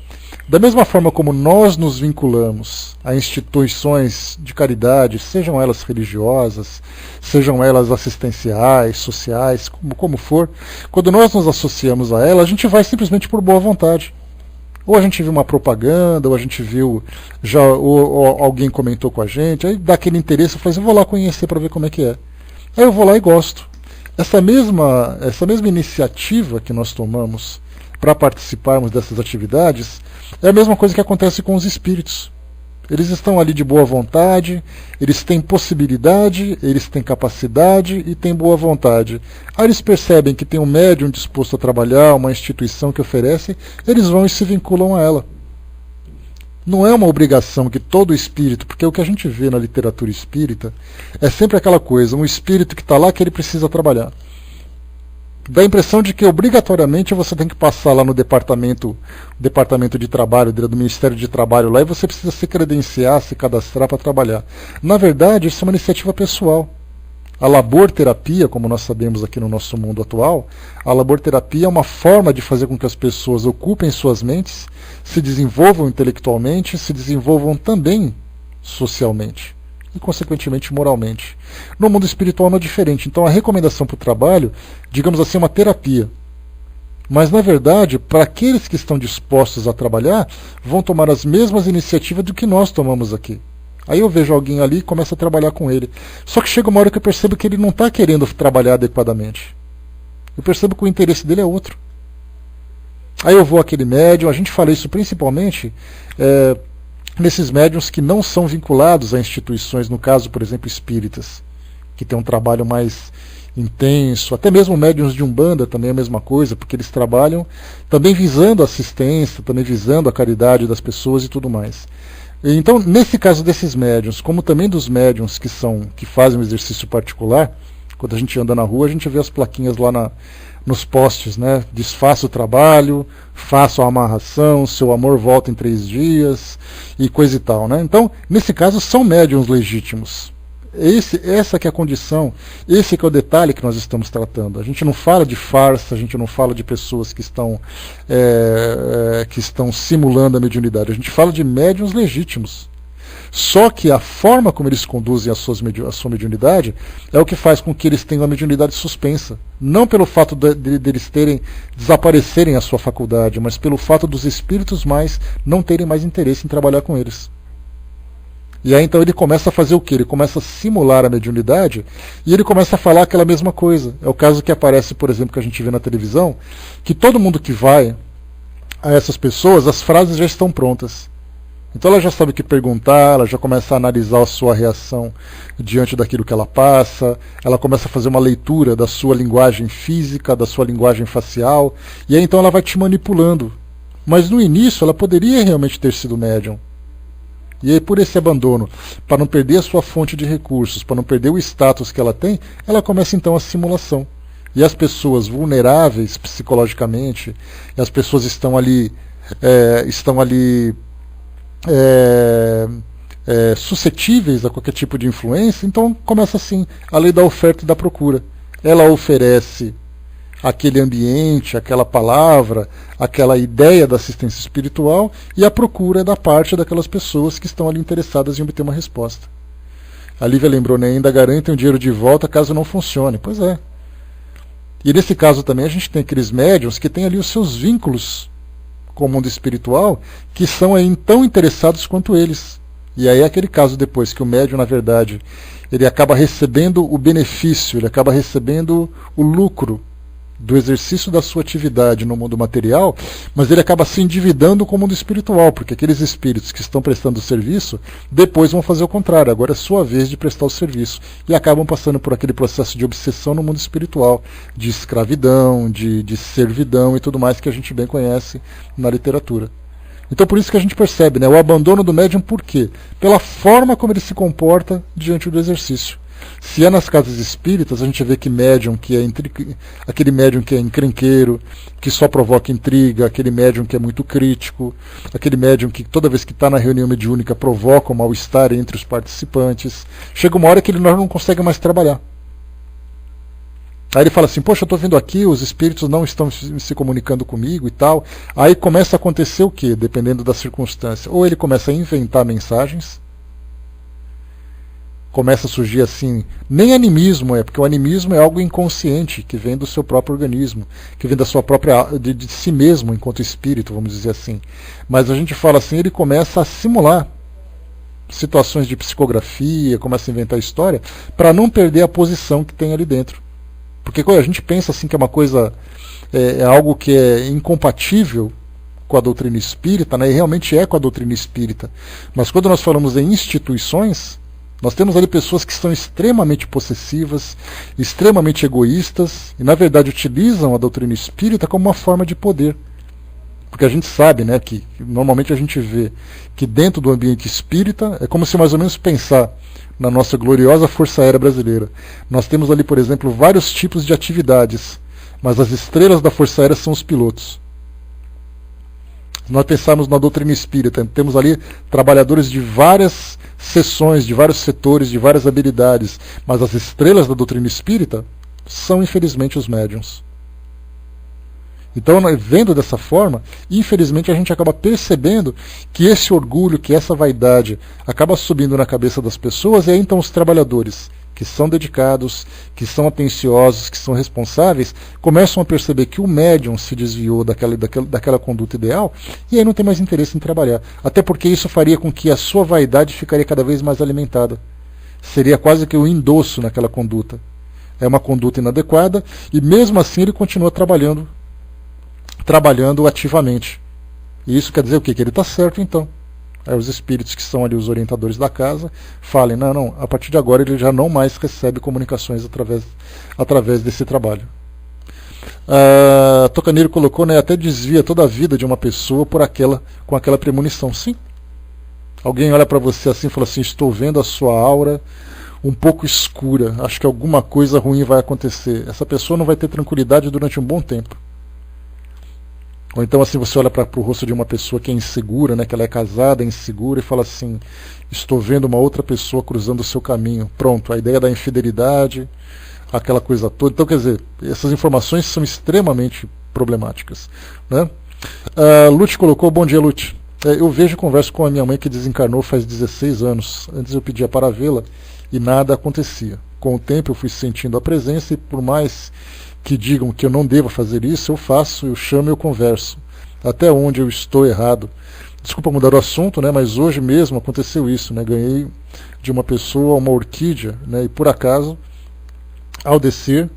da mesma forma como nós nos vinculamos a instituições de caridade, sejam elas religiosas, sejam elas assistenciais, sociais, como for, quando nós nos associamos a ela, a gente vai simplesmente por boa vontade. Ou a gente viu uma propaganda, ou a gente viu, ou alguém comentou com a gente, aí dá aquele interesse, eu falo assim, eu vou lá conhecer para ver como é que é. Aí eu vou lá e gosto. Essa mesma iniciativa que nós tomamos para participarmos dessas atividades é a mesma coisa que acontece com os espíritos. Eles estão ali de boa vontade, eles têm possibilidade, eles têm capacidade e têm boa vontade. Aí eles percebem que tem um médium disposto a trabalhar, uma instituição que oferece, eles vão e se vinculam a ela. Não é uma obrigação que todo espírito, porque o que a gente vê na literatura espírita é sempre aquela coisa, um espírito que está lá que ele precisa trabalhar. Dá a impressão de que obrigatoriamente você tem que passar lá no departamento de trabalho, do Ministério de Trabalho lá, e você precisa se credenciar, se cadastrar para trabalhar. Na verdade, isso é uma iniciativa pessoal. A laborterapia, como nós sabemos aqui no nosso mundo atual, a laborterapia é uma forma de fazer com que as pessoas ocupem suas mentes, se desenvolvam intelectualmente, se desenvolvam também socialmente e, consequentemente, moralmente. No mundo espiritual não é diferente. Então, a recomendação para o trabalho, digamos assim, é uma terapia. Mas, na verdade, para aqueles que estão dispostos a trabalhar, vão tomar as mesmas iniciativas do que nós tomamos aqui. Aí eu vejo alguém ali e começo a trabalhar com ele. Só que chega uma hora que eu percebo que ele não está querendo trabalhar adequadamente. Eu percebo que o interesse dele é outro. Aí eu vou àquele médium, a gente fala isso principalmente nesses médiums que não são vinculados a instituições, no caso, por exemplo, espíritas, que tem um trabalho mais intenso, até mesmo médiums de Umbanda também é a mesma coisa, porque eles trabalham também visando a assistência, também visando a caridade das pessoas e tudo mais. Então, nesse caso desses médiums, como também dos médiums que fazem um exercício particular, quando a gente anda na rua, a gente vê as plaquinhas lá nos postes, né? Desfaça o trabalho, faça a amarração, seu amor volta em 3 dias, e coisa e tal, né? Então, nesse caso, são médiums legítimos. Essa que é a condição, esse que é o detalhe que nós estamos tratando. A gente não fala de farsa, a gente não fala de pessoas que estão simulando a mediunidade, a gente fala de médiuns legítimos. Só que a forma como eles conduzem a sua mediunidade é o que faz com que eles tenham a mediunidade suspensa. Não pelo fato de eles desaparecerem a sua faculdade, mas pelo fato dos espíritos mais não terem mais interesse em trabalhar com eles. E aí então ele começa a fazer o quê? Ele começa a simular a mediunidade e ele começa a falar aquela mesma coisa. É o caso que aparece, por exemplo, que a gente vê na televisão, que todo mundo que vai a essas pessoas, as frases já estão prontas. Então ela já sabe o que perguntar, ela já começa a analisar a sua reação diante daquilo que ela passa, ela começa a fazer uma leitura da sua linguagem física, da sua linguagem facial, e aí então ela vai te manipulando. Mas no início ela poderia realmente ter sido médium. E aí, por esse abandono, para não perder a sua fonte de recursos, para não perder o status que ela tem, ela começa então a simulação. E as pessoas vulneráveis psicologicamente, e as pessoas estão ali suscetíveis a qualquer tipo de influência, então começa assim a lei da oferta e da procura. Ela oferece aquele ambiente, aquela palavra, aquela ideia da assistência espiritual, e a procura é da parte daquelas pessoas que estão ali interessadas em obter uma resposta. A Lívia lembrou, né? Ainda garantem o dinheiro de volta caso não funcione. Pois é. E nesse caso também a gente tem aqueles médiuns que têm ali os seus vínculos com o mundo espiritual, que são aí tão interessados quanto eles. E aí é aquele caso depois que o médium, na verdade, ele acaba recebendo o benefício, ele acaba recebendo o lucro do exercício da sua atividade no mundo material, mas ele acaba se endividando com o mundo espiritual, porque aqueles espíritos que estão prestando o serviço, depois vão fazer o contrário, agora é sua vez de prestar o serviço, e acabam passando por aquele processo de obsessão no mundo espiritual, de escravidão, de servidão e tudo mais que a gente bem conhece na literatura. Então por isso que a gente percebe, né, o abandono do médium, por quê? Pela forma como ele se comporta diante do exercício. Se é nas casas espíritas, a gente vê que aquele médium que é encrenqueiro, que só provoca intriga, aquele médium que é muito crítico, aquele médium que toda vez que está na reunião mediúnica provoca um mal-estar entre os participantes. Chega uma hora que ele não consegue mais trabalhar. Aí ele fala assim, poxa, eu estou vindo aqui, os espíritos não estão se comunicando comigo e tal. Aí começa a acontecer o quê? Dependendo da circunstância. Ou ele começa a inventar mensagens, começa a surgir assim, nem animismo porque o animismo é algo inconsciente, que vem do seu próprio organismo, que vem da sua própria, de si mesmo enquanto espírito, vamos dizer assim. Mas a gente fala assim, ele começa a simular situações de psicografia, começa a inventar história, para não perder a posição que tem ali dentro. Porque quando a gente pensa assim que é uma coisa, é algo que é incompatível com a doutrina espírita, né, e realmente é com a doutrina espírita, mas quando nós falamos em instituições, nós temos ali pessoas que são extremamente possessivas, extremamente egoístas, e na verdade utilizam a doutrina espírita como uma forma de poder. Porque a gente sabe, né, que normalmente a gente vê que dentro do ambiente espírita é como se mais ou menos pensar na nossa gloriosa Força Aérea Brasileira. Nós temos ali, por exemplo, vários tipos de atividades, mas as estrelas da Força Aérea são os pilotos. Se nós pensarmos na doutrina espírita, temos ali trabalhadores de várias seções, de vários setores, de várias habilidades, mas as estrelas da doutrina espírita são, infelizmente, os médiuns. Então, vendo dessa forma, infelizmente a gente acaba percebendo que esse orgulho, que essa vaidade acaba subindo na cabeça das pessoas, e aí então os trabalhadores, que são dedicados, que são atenciosos, que são responsáveis, começam a perceber que o médium se desviou daquela conduta ideal, e aí não tem mais interesse em trabalhar. Até porque isso faria com que a sua vaidade ficaria cada vez mais alimentada. Seria quase que um endosso naquela conduta. É uma conduta inadequada, e mesmo assim ele continua trabalhando ativamente. E isso quer dizer o quê? Que ele está certo, então. Aí os espíritos que são ali os orientadores da casa falem, não, a partir de agora ele já não mais recebe comunicações através desse trabalho. Tocaneiro colocou, né, até desvia toda a vida de uma pessoa com aquela premonição. Sim. Alguém olha para você assim e fala assim, estou vendo a sua aura um pouco escura, acho que alguma coisa ruim vai acontecer. Essa pessoa não vai ter tranquilidade durante um bom tempo. Ou então assim você olha para o rosto de uma pessoa que é insegura, né, que ela é casada, é insegura, e fala assim, estou vendo uma outra pessoa cruzando o seu caminho. Pronto, a ideia da infidelidade, aquela coisa toda. Então, quer dizer, essas informações são extremamente problemáticas. Né? Lute colocou, bom dia, Lute. Eu vejo e converso com a minha mãe que desencarnou faz 16 anos. Antes eu pedia para vê-la e nada acontecia. Com o tempo eu fui sentindo a presença e por mais que digam que eu não devo fazer isso, eu faço, eu chamo e eu converso. Até onde eu estou errado. Desculpa mudar o assunto, né, mas hoje mesmo aconteceu isso. Né, ganhei de uma pessoa uma orquídea, né, e por acaso, ao descer,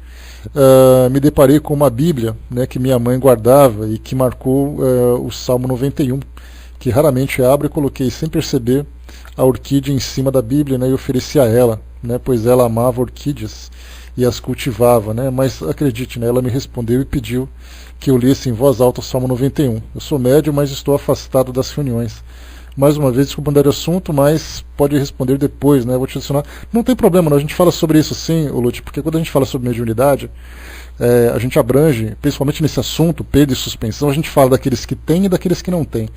me deparei com uma Bíblia, né, que minha mãe guardava e que marcou o Salmo 91, que raramente abro, e coloquei sem perceber a orquídea em cima da Bíblia, né, e ofereci a ela, né, pois ela amava orquídeas e as cultivava, né? Mas acredite, né, ela me respondeu e pediu que eu lesse em voz alta o Salmo 91. Eu sou médium, mas estou afastado das reuniões. Mais uma vez, desculpa mudar de assunto, mas pode responder depois, né? Eu vou te adicionar. Não tem problema, não. A gente fala sobre isso sim, Lute, porque quando a gente fala sobre mediunidade, a gente abrange, principalmente nesse assunto, perda e suspensão, a gente fala daqueles que têm e daqueles que não têm.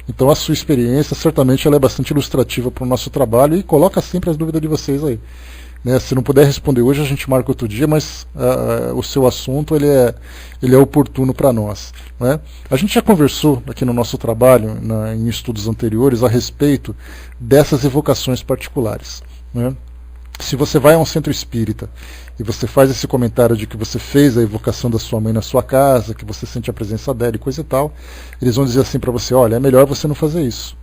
Então a sua experiência, certamente, ela é bastante ilustrativa para o nosso trabalho e coloca sempre as dúvidas de vocês aí. Né, se não puder responder hoje, a gente marca outro dia, mas o seu assunto ele é oportuno para nós. Né? A gente já conversou aqui no nosso trabalho, em estudos anteriores, a respeito dessas evocações particulares. Né? Se você vai a um centro espírita e você faz esse comentário de que você fez a evocação da sua mãe na sua casa, que você sente a presença dela e coisa e tal, eles vão dizer assim para você, olha, é melhor você não fazer isso.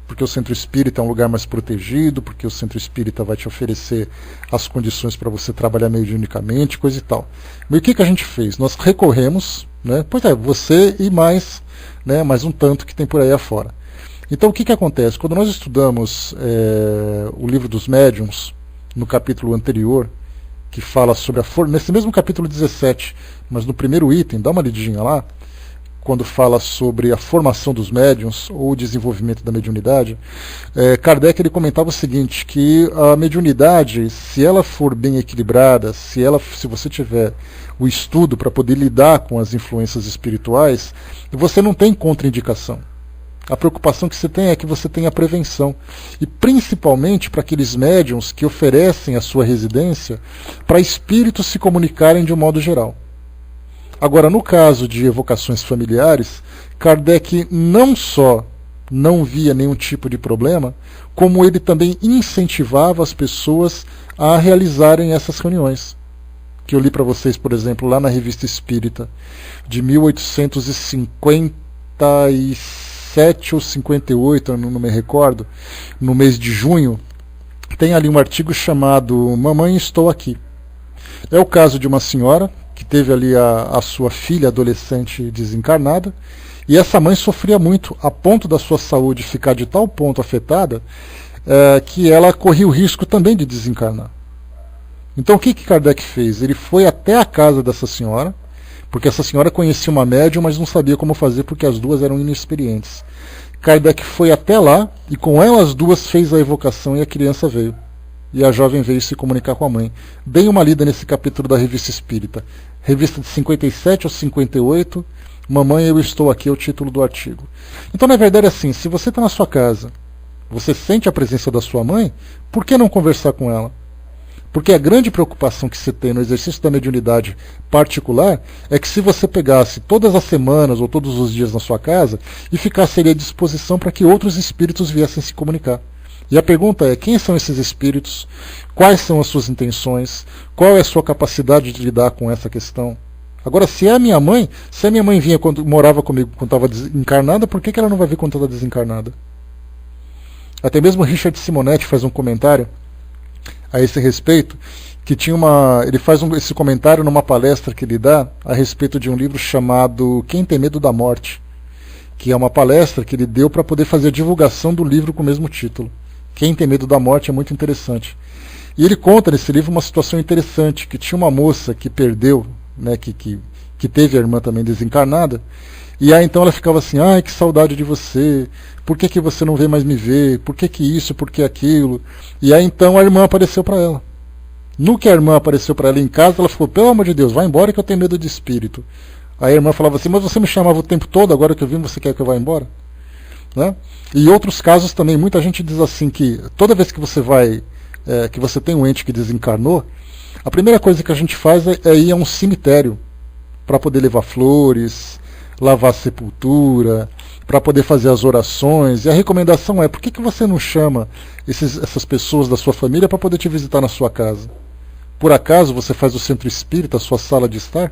Porque o centro espírita é um lugar mais protegido, porque o centro espírita vai te oferecer as condições para você trabalhar mediunicamente, coisa e tal. Mas o que a gente fez? Nós recorremos, né? Pois é, você e mais, né, mais um tanto que tem por aí afora. Então o que acontece? Quando nós estudamos o livro dos médiuns, no capítulo anterior, que fala sobre nesse mesmo capítulo 17, mas no primeiro item, dá uma lidinha lá, quando fala sobre a formação dos médiuns ou o desenvolvimento da mediunidade, Kardec ele comentava o seguinte, que a mediunidade, se ela for bem equilibrada, se você tiver o estudo para poder lidar com as influências espirituais, você não tem contraindicação. A preocupação que você tem é que você tenha prevenção. E principalmente para aqueles médiuns que oferecem a sua residência para espíritos se comunicarem de um modo geral. Agora, no caso de evocações familiares, Kardec não só não via nenhum tipo de problema, como ele também incentivava as pessoas a realizarem essas reuniões. Que eu li para vocês, por exemplo, lá na Revista Espírita, de 1857 ou 58, eu não me recordo, no mês de junho, tem ali um artigo chamado Mamãe, Estou Aqui. É o caso de uma senhora que teve ali a sua filha adolescente desencarnada, e essa mãe sofria muito, a ponto da sua saúde ficar de tal ponto afetada, que ela corria o risco também de desencarnar. Então o que Kardec fez? Ele foi até a casa dessa senhora, porque essa senhora conhecia uma médium, mas não sabia como fazer, porque as duas eram inexperientes. Kardec foi até lá, e com elas duas fez a evocação, e a criança veio. E a jovem veio se comunicar com a mãe. Deem uma lida nesse capítulo da Revista Espírita. Revista de 57 ou 58, Mamãe, eu estou aqui é o título do artigo. Então, na verdade, é assim, se você está na sua casa, você sente a presença da sua mãe, por que não conversar com ela? Porque a grande preocupação que você tem no exercício da mediunidade particular é que se você pegasse todas as semanas ou todos os dias na sua casa e ficasse ali à disposição para que outros espíritos viessem se comunicar. E a pergunta é, quem são esses espíritos? Quais são as suas intenções? Qual é a sua capacidade de lidar com essa questão? Agora, se a minha mãe vinha quando morava comigo quando estava desencarnada, por que ela não vai vir quando está desencarnada? Até mesmo Richard Simonetti faz um comentário a esse respeito, que ele faz esse comentário numa palestra que ele dá a respeito de um livro chamado Quem Tem Medo da Morte, que é uma palestra que ele deu para poder fazer a divulgação do livro com o mesmo título. Quem Tem Medo da Morte é muito interessante. E ele conta nesse livro uma situação interessante, que tinha uma moça que perdeu, né, que teve a irmã também desencarnada, e aí então ela ficava assim, ai, que saudade de você, por que você não vem mais me ver, por que isso, por que aquilo? E aí então a irmã apareceu para ela. No que a irmã apareceu para ela em casa, ela falou, pelo amor de Deus, vai embora que eu tenho medo de espírito. Aí a irmã falava assim, mas você me chamava o tempo todo, agora que eu vim você quer que eu vá embora? Né? E outros casos também, muita gente diz assim que toda vez que você que você tem um ente que desencarnou, a primeira coisa que a gente faz é ir a um cemitério para poder levar flores, lavar a sepultura, para poder fazer as orações. E a recomendação é, por que você não chama essas pessoas da sua família para poder te visitar na sua casa? Por acaso você faz o centro espírita a sua sala de estar?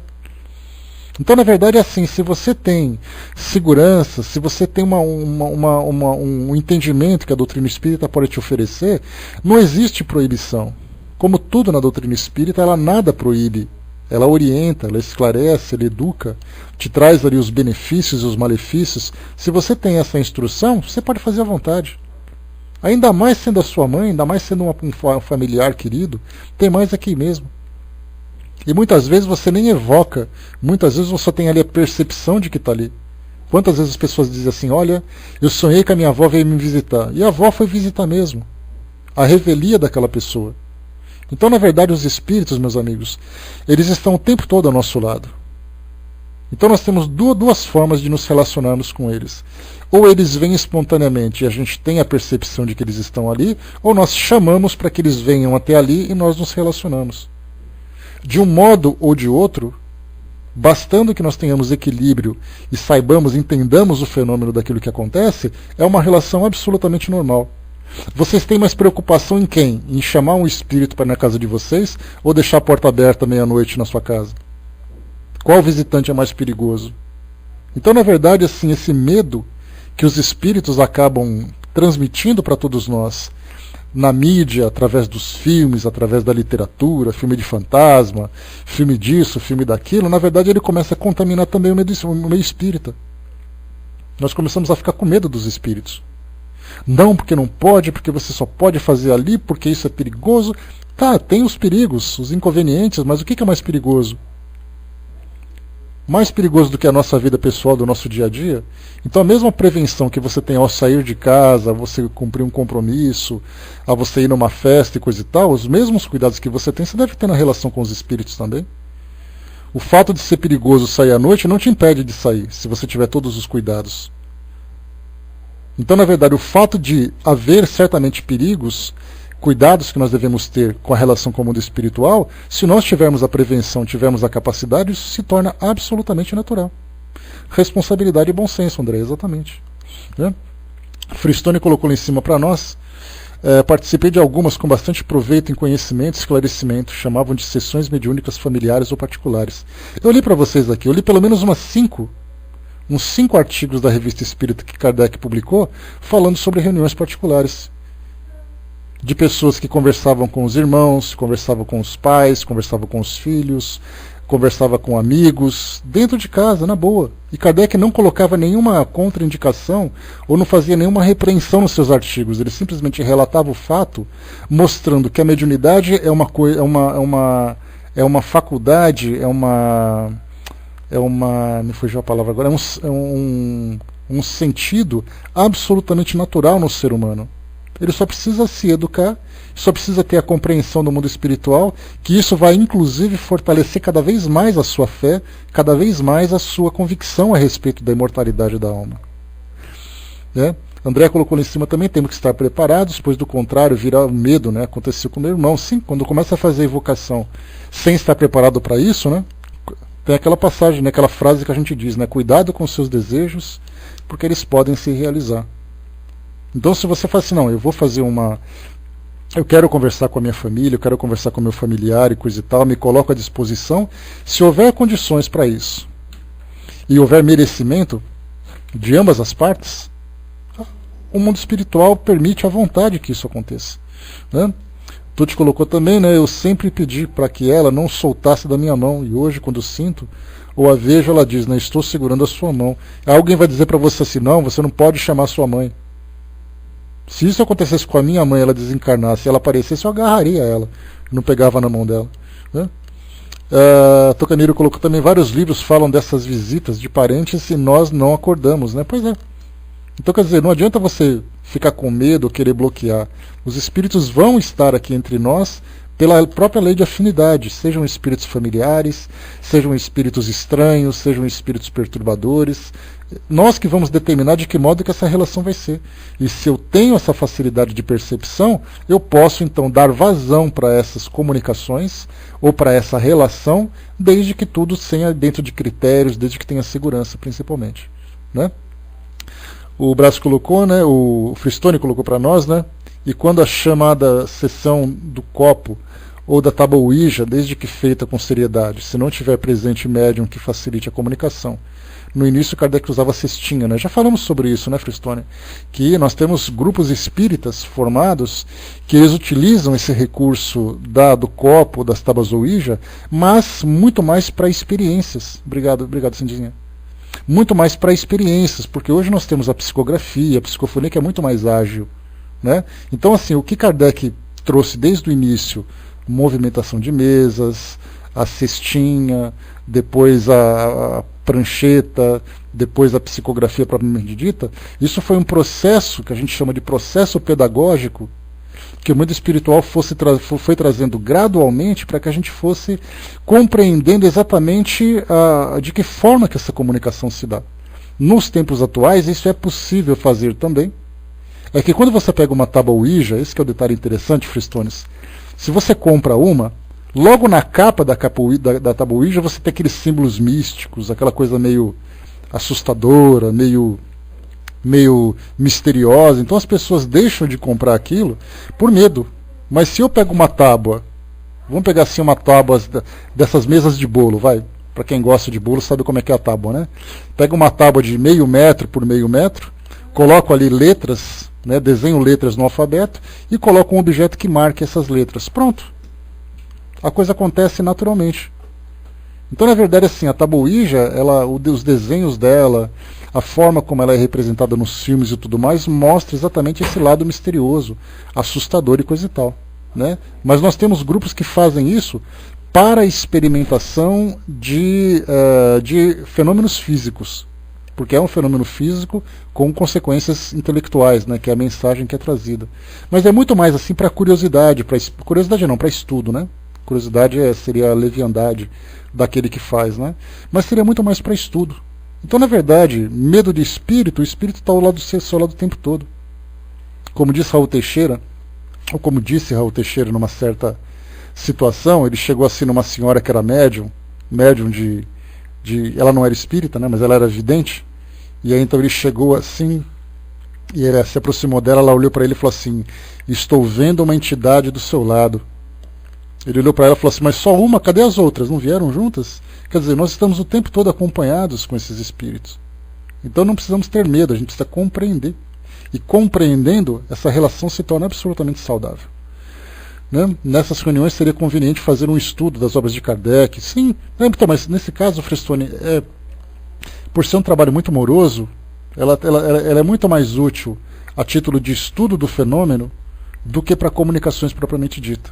Então, na verdade, é assim, se você tem segurança, se você tem um entendimento que a doutrina espírita pode te oferecer, não existe proibição. Como tudo na doutrina espírita, ela nada proíbe. Ela orienta, ela esclarece, ela educa, te traz ali os benefícios e os malefícios. Se você tem essa instrução, você pode fazer à vontade. Ainda mais sendo a sua mãe, ainda mais sendo um familiar querido, tem mais aqui mesmo. E muitas vezes você nem evoca, muitas vezes você só tem ali a percepção de que está ali. Quantas vezes as pessoas dizem assim, olha, eu sonhei que a minha avó veio me visitar. E a avó foi visitar mesmo. A revelia daquela pessoa. Então, na verdade, os espíritos, meus amigos, eles estão o tempo todo ao nosso lado. Então nós temos duas formas de nos relacionarmos com eles. Ou eles vêm espontaneamente e a gente tem a percepção de que eles estão ali, ou nós chamamos para que eles venham até ali e nós nos relacionamos. De um modo ou de outro, bastando que nós tenhamos equilíbrio e saibamos, entendamos o fenômeno daquilo que acontece, é uma relação absolutamente normal. Vocês têm mais preocupação em quem? Em chamar um espírito para ir na casa de vocês ou deixar a porta aberta meia-noite na sua casa? Qual visitante é mais perigoso? Então, na verdade, assim, esse medo que os espíritos acabam transmitindo para todos nós, na mídia, através dos filmes, através da literatura, filme de fantasma, filme disso, filme daquilo, na verdade ele começa a contaminar também o meio espírita. Nós começamos a ficar com medo dos espíritos. Não, porque não pode, porque você só pode fazer ali, porque isso é perigoso. Tá, tem os perigos, os inconvenientes, mas o que é mais perigoso? Mais perigoso do que a nossa vida pessoal, do nosso dia a dia? Então a mesma prevenção que você tem ao sair de casa, a você cumprir um compromisso, a você ir numa festa e coisa e tal, os mesmos cuidados que você tem, você deve ter na relação com os espíritos também. O fato de ser perigoso sair à noite não te impede de sair, se você tiver todos os cuidados. Então, na verdade, o fato de haver certamente perigos, cuidados que nós devemos ter com a relação com o mundo espiritual, se nós tivermos a prevenção, tivermos a capacidade, isso se torna absolutamente natural. Responsabilidade e bom senso, André, exatamente. Né? Fristone colocou lá em cima para nós. Participei de algumas com bastante proveito em conhecimento e esclarecimento, chamavam de sessões mediúnicas familiares ou particulares. Eu li para vocês aqui, eu li pelo menos uns 5 artigos da Revista Espírita que Kardec publicou, falando sobre reuniões particulares. De pessoas que conversavam com os irmãos, conversavam com os pais, conversavam com os filhos, conversavam com amigos, dentro de casa, na boa. E Kardec não colocava nenhuma contraindicação ou não fazia nenhuma repreensão nos seus artigos. Ele simplesmente relatava o fato, mostrando que a mediunidade é uma faculdade, me fugiu a palavra agora, é um sentido absolutamente natural no ser humano. Ele só precisa se educar, só precisa ter a compreensão do mundo espiritual, que isso vai inclusive fortalecer cada vez mais a sua fé, cada vez mais a sua convicção a respeito da imortalidade da alma. Né? André colocou lá em cima também, temos que estar preparados, pois do contrário virá o medo, né? Aconteceu com meu irmão. Sim, quando começa a fazer a invocação sem estar preparado para isso, né? Tem aquela passagem, né? Aquela frase que a gente diz, né? Cuidado com os seus desejos, porque eles podem se realizar. Então se você fala assim, não, eu vou fazer eu quero conversar com a minha família, eu quero conversar com o meu familiar e coisa e tal, me coloco à disposição, se houver condições para isso, e houver merecimento de ambas as partes, o mundo espiritual permite à vontade que isso aconteça. Né? Tuti colocou também, né, eu sempre pedi para que ela não soltasse da minha mão, e hoje quando sinto, ou a vejo, ela diz, né, estou segurando a sua mão. Alguém vai dizer para você assim, não, você não pode chamar sua mãe. Se isso acontecesse com a minha mãe, ela desencarnasse, ela aparecesse, eu agarraria ela, não pegava na mão dela. Né? Tocaniro colocou também, vários livros falam dessas visitas de parentes e nós não acordamos. Né? Pois é. Então, quer dizer, não adianta você ficar com medo ou querer bloquear. Os espíritos vão estar aqui entre nós pela própria lei de afinidade, sejam espíritos familiares, sejam espíritos estranhos, sejam espíritos perturbadores. Nós que vamos determinar de que modo que essa relação vai ser. E se eu tenho essa facilidade de percepção, eu posso então dar vazão para essas comunicações ou para essa relação, desde que tudo tenha dentro de critérios, desde que tenha segurança principalmente. Né? O Brás colocou, né, o Fristone colocou para nós, né, e quando a chamada sessão do copo ou da tábua Ouija, desde que feita com seriedade, se não tiver presente médium que facilite a comunicação. No início Kardec usava a cestinha, né? Já falamos sobre isso, né, Fristone? Que nós temos grupos espíritas formados que eles utilizam esse recurso do copo, das tábuas Ouija, mas muito mais para experiências. Obrigado, Cindinha. Muito mais para experiências, porque hoje nós temos a psicografia, a psicofonia que é muito mais ágil. Né? Então, assim, o que Kardec trouxe desde o início, movimentação de mesas, a cestinha, depois a prancheta, depois a psicografia propriamente dita, isso foi um processo que a gente chama de processo pedagógico, que o mundo espiritual foi trazendo gradualmente para que a gente fosse compreendendo exatamente de que forma que essa comunicação se dá. Nos tempos atuais, isso é possível fazer também. É que quando você pega uma tábua Ouija, esse que é o detalhe interessante, Fristones, se você compra uma, logo na capa da tábua Ouija você tem aqueles símbolos místicos, aquela coisa meio assustadora, meio misteriosa. Então as pessoas deixam de comprar aquilo por medo. Mas se eu pego uma tábua, vamos pegar assim uma tábua dessas mesas de bolo, vai, para quem gosta de bolo sabe como é que é a tábua, né? Pega uma tábua de 0,5 metro por 0,5 metro, coloco ali letras, né, desenho letras no alfabeto e coloco um objeto que marque essas letras. Pronto. A coisa acontece naturalmente. Então, na verdade, assim, a tábua Ouija, os desenhos dela, a forma como ela é representada nos filmes e tudo mais, mostra exatamente esse lado misterioso, assustador e coisa e tal. Né? Mas nós temos grupos que fazem isso para experimentação de fenômenos físicos. Porque é um fenômeno físico com consequências intelectuais, né, que é a mensagem que é trazida. Mas é muito mais assim para curiosidade, curiosidade não, para estudo, né? Curiosidade seria a leviandade daquele que faz, né? Mas seria muito mais para estudo. Então, na verdade, medo de espírito, o espírito está ao lado do seu lado o tempo todo. Como disse Raul Teixeira, ou como disse Raul Teixeira numa certa situação, ele chegou assim numa senhora que era médium ela não era espírita, né, mas ela era vidente, e aí então ele chegou assim, e ele se aproximou dela, ela olhou para ele e falou assim, estou vendo uma entidade do seu lado. Ele olhou para ela e falou assim, mas só uma, cadê as outras? Não vieram juntas? Quer dizer, nós estamos o tempo todo acompanhados com esses espíritos. Então não precisamos ter medo, a gente precisa compreender. E compreendendo, essa relação se torna absolutamente saudável. Né? Nessas reuniões seria conveniente fazer um estudo das obras de Kardec. Sim, então, mas nesse caso, Fristone, por ser um trabalho muito moroso, ela é muito mais útil a título de estudo do fenômeno do que para comunicações propriamente dita.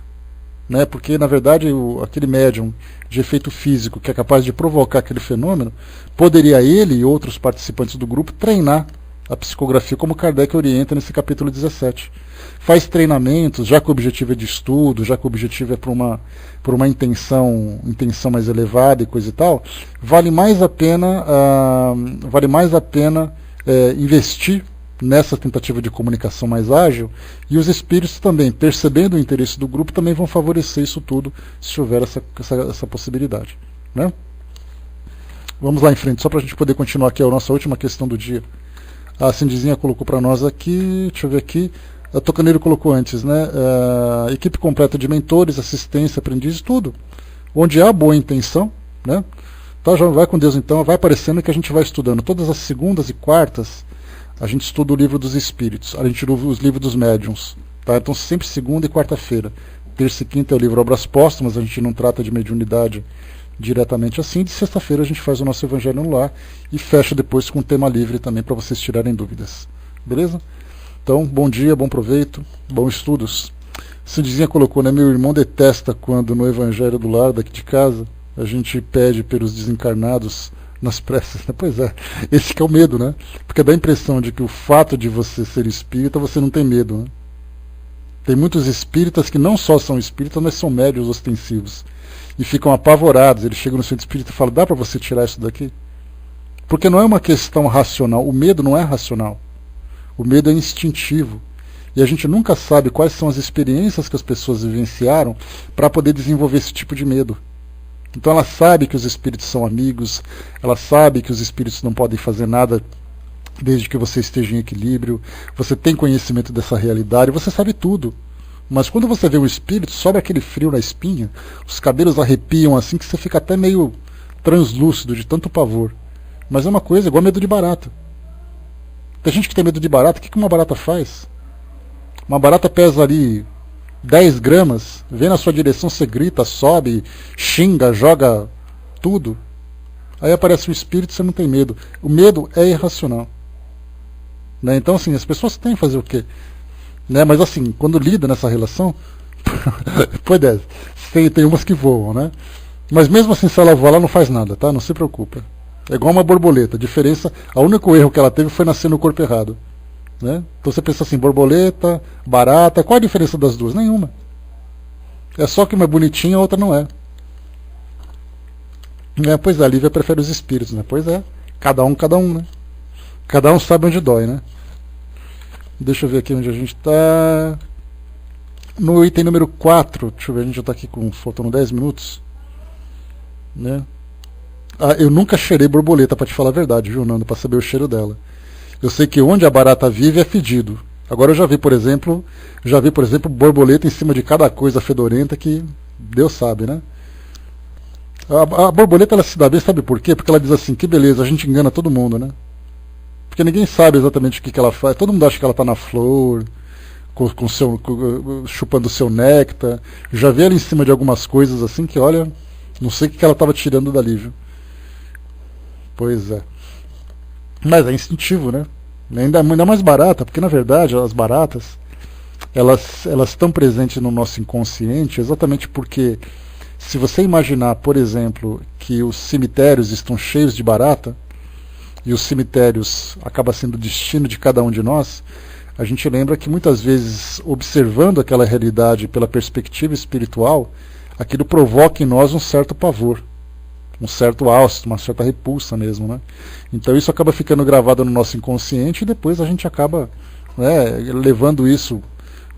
Né? Porque, na verdade, aquele médium de efeito físico que é capaz de provocar aquele fenômeno, poderia ele e outros participantes do grupo treinar a psicografia como Kardec orienta nesse capítulo 17. Faz treinamentos, já que o objetivo é de estudo, já que o objetivo é por uma intenção mais elevada e coisa e tal, vale mais a pena, investir nessa tentativa de comunicação mais ágil, e os espíritos também, percebendo o interesse do grupo, também vão favorecer isso tudo, se houver essa possibilidade. Né? Vamos lá em frente, só para a gente poder continuar aqui a nossa última questão do dia. A Cindizinha colocou para nós aqui, deixa eu ver aqui, a Tocaneiro colocou antes, né? Equipe completa de mentores, assistência, aprendizes, tudo. Onde há boa intenção, né? Então já vai com Deus então, vai aparecendo que a gente vai estudando. Todas as segundas e quartas, a gente estuda o livro dos espíritos, a gente estuda os livros dos médiuns. Tá? Então sempre segunda e quarta-feira. Terça e quinta é o livro Obras Póstumas, a gente não trata de mediunidade diretamente assim. De sexta-feira a gente faz o nosso Evangelho no Lar e fecha depois com um tema livre também para vocês tirarem dúvidas. Beleza? Então, bom dia, bom proveito, bons estudos. Cindizinha colocou, né? Meu irmão detesta quando no Evangelho do Lar, daqui de casa, a gente pede pelos desencarnados nas preces. Né? Pois é, esse que é o medo, né? Porque dá a impressão de que o fato de você ser espírita, você não tem medo, né? Tem muitos espíritas que não só são espíritas, mas são médios ostensivos. E ficam apavorados. Eles chegam no centro espírita e falam, dá para você tirar isso daqui? Porque não é uma questão racional. O medo não é racional. O medo é instintivo. E a gente nunca sabe quais são as experiências que as pessoas vivenciaram para poder desenvolver esse tipo de medo. Então ela sabe que os espíritos são amigos, ela sabe que os espíritos não podem fazer nada desde que você esteja em equilíbrio, você tem conhecimento dessa realidade, você sabe tudo. Mas quando você vê um espírito, sobe aquele frio na espinha, os cabelos arrepiam assim que você fica até meio translúcido de tanto pavor. Mas é uma coisa igual medo de barata. Tem gente que tem medo de barata, o que uma barata faz? Uma barata pesa ali 10 gramas, vem na sua direção, você grita, sobe, xinga, joga tudo. Aí aparece um espírito e você não tem medo. O medo é irracional. Né? Então, assim, as pessoas têm que fazer o quê? Né? Mas, assim, quando lida nessa relação, pois é, tem umas que voam, né? Mas mesmo assim, se ela voar, ela não faz nada, tá? Não se preocupa. É igual uma borboleta. A diferença, o único erro que ela teve foi nascer no corpo errado. Né? Então você pensa assim, borboleta, barata, qual a diferença das duas? Nenhuma. É só que uma é bonitinha, a outra não é. Pois é, a Lívia prefere os espíritos, né? Pois é, cada um, né? Cada um sabe onde dói, né? Deixa eu ver aqui onde a gente está. No item número 4, deixa eu ver, a gente já está aqui faltando 10 minutos. Né? Eu nunca cheirei borboleta, para te falar a verdade, viu, Nando? Para saber o cheiro dela. Eu sei que onde a barata vive é fedido. Agora eu já vi, por exemplo, borboleta em cima de cada coisa fedorenta que Deus sabe, né? A borboleta ela se dá bem, sabe por quê? Porque ela diz assim, que beleza, a gente engana todo mundo, né? Porque ninguém sabe exatamente o que ela faz. Todo mundo acha que ela está na flor, chupando o seu néctar. Já vi ela em cima de algumas coisas assim que, olha, não sei o que ela estava tirando dali, viu? Pois é. Mas é instintivo, né? Ainda mais barata, porque na verdade as baratas elas estão presentes no nosso inconsciente exatamente porque se você imaginar, por exemplo, que os cemitérios estão cheios de barata e os cemitérios acaba sendo o destino de cada um de nós, a gente lembra que muitas vezes observando aquela realidade pela perspectiva espiritual, aquilo provoca em nós um certo pavor. Um certo alço, uma certa repulsa mesmo, né? Então isso acaba ficando gravado no nosso inconsciente e depois a gente acaba, né, levando isso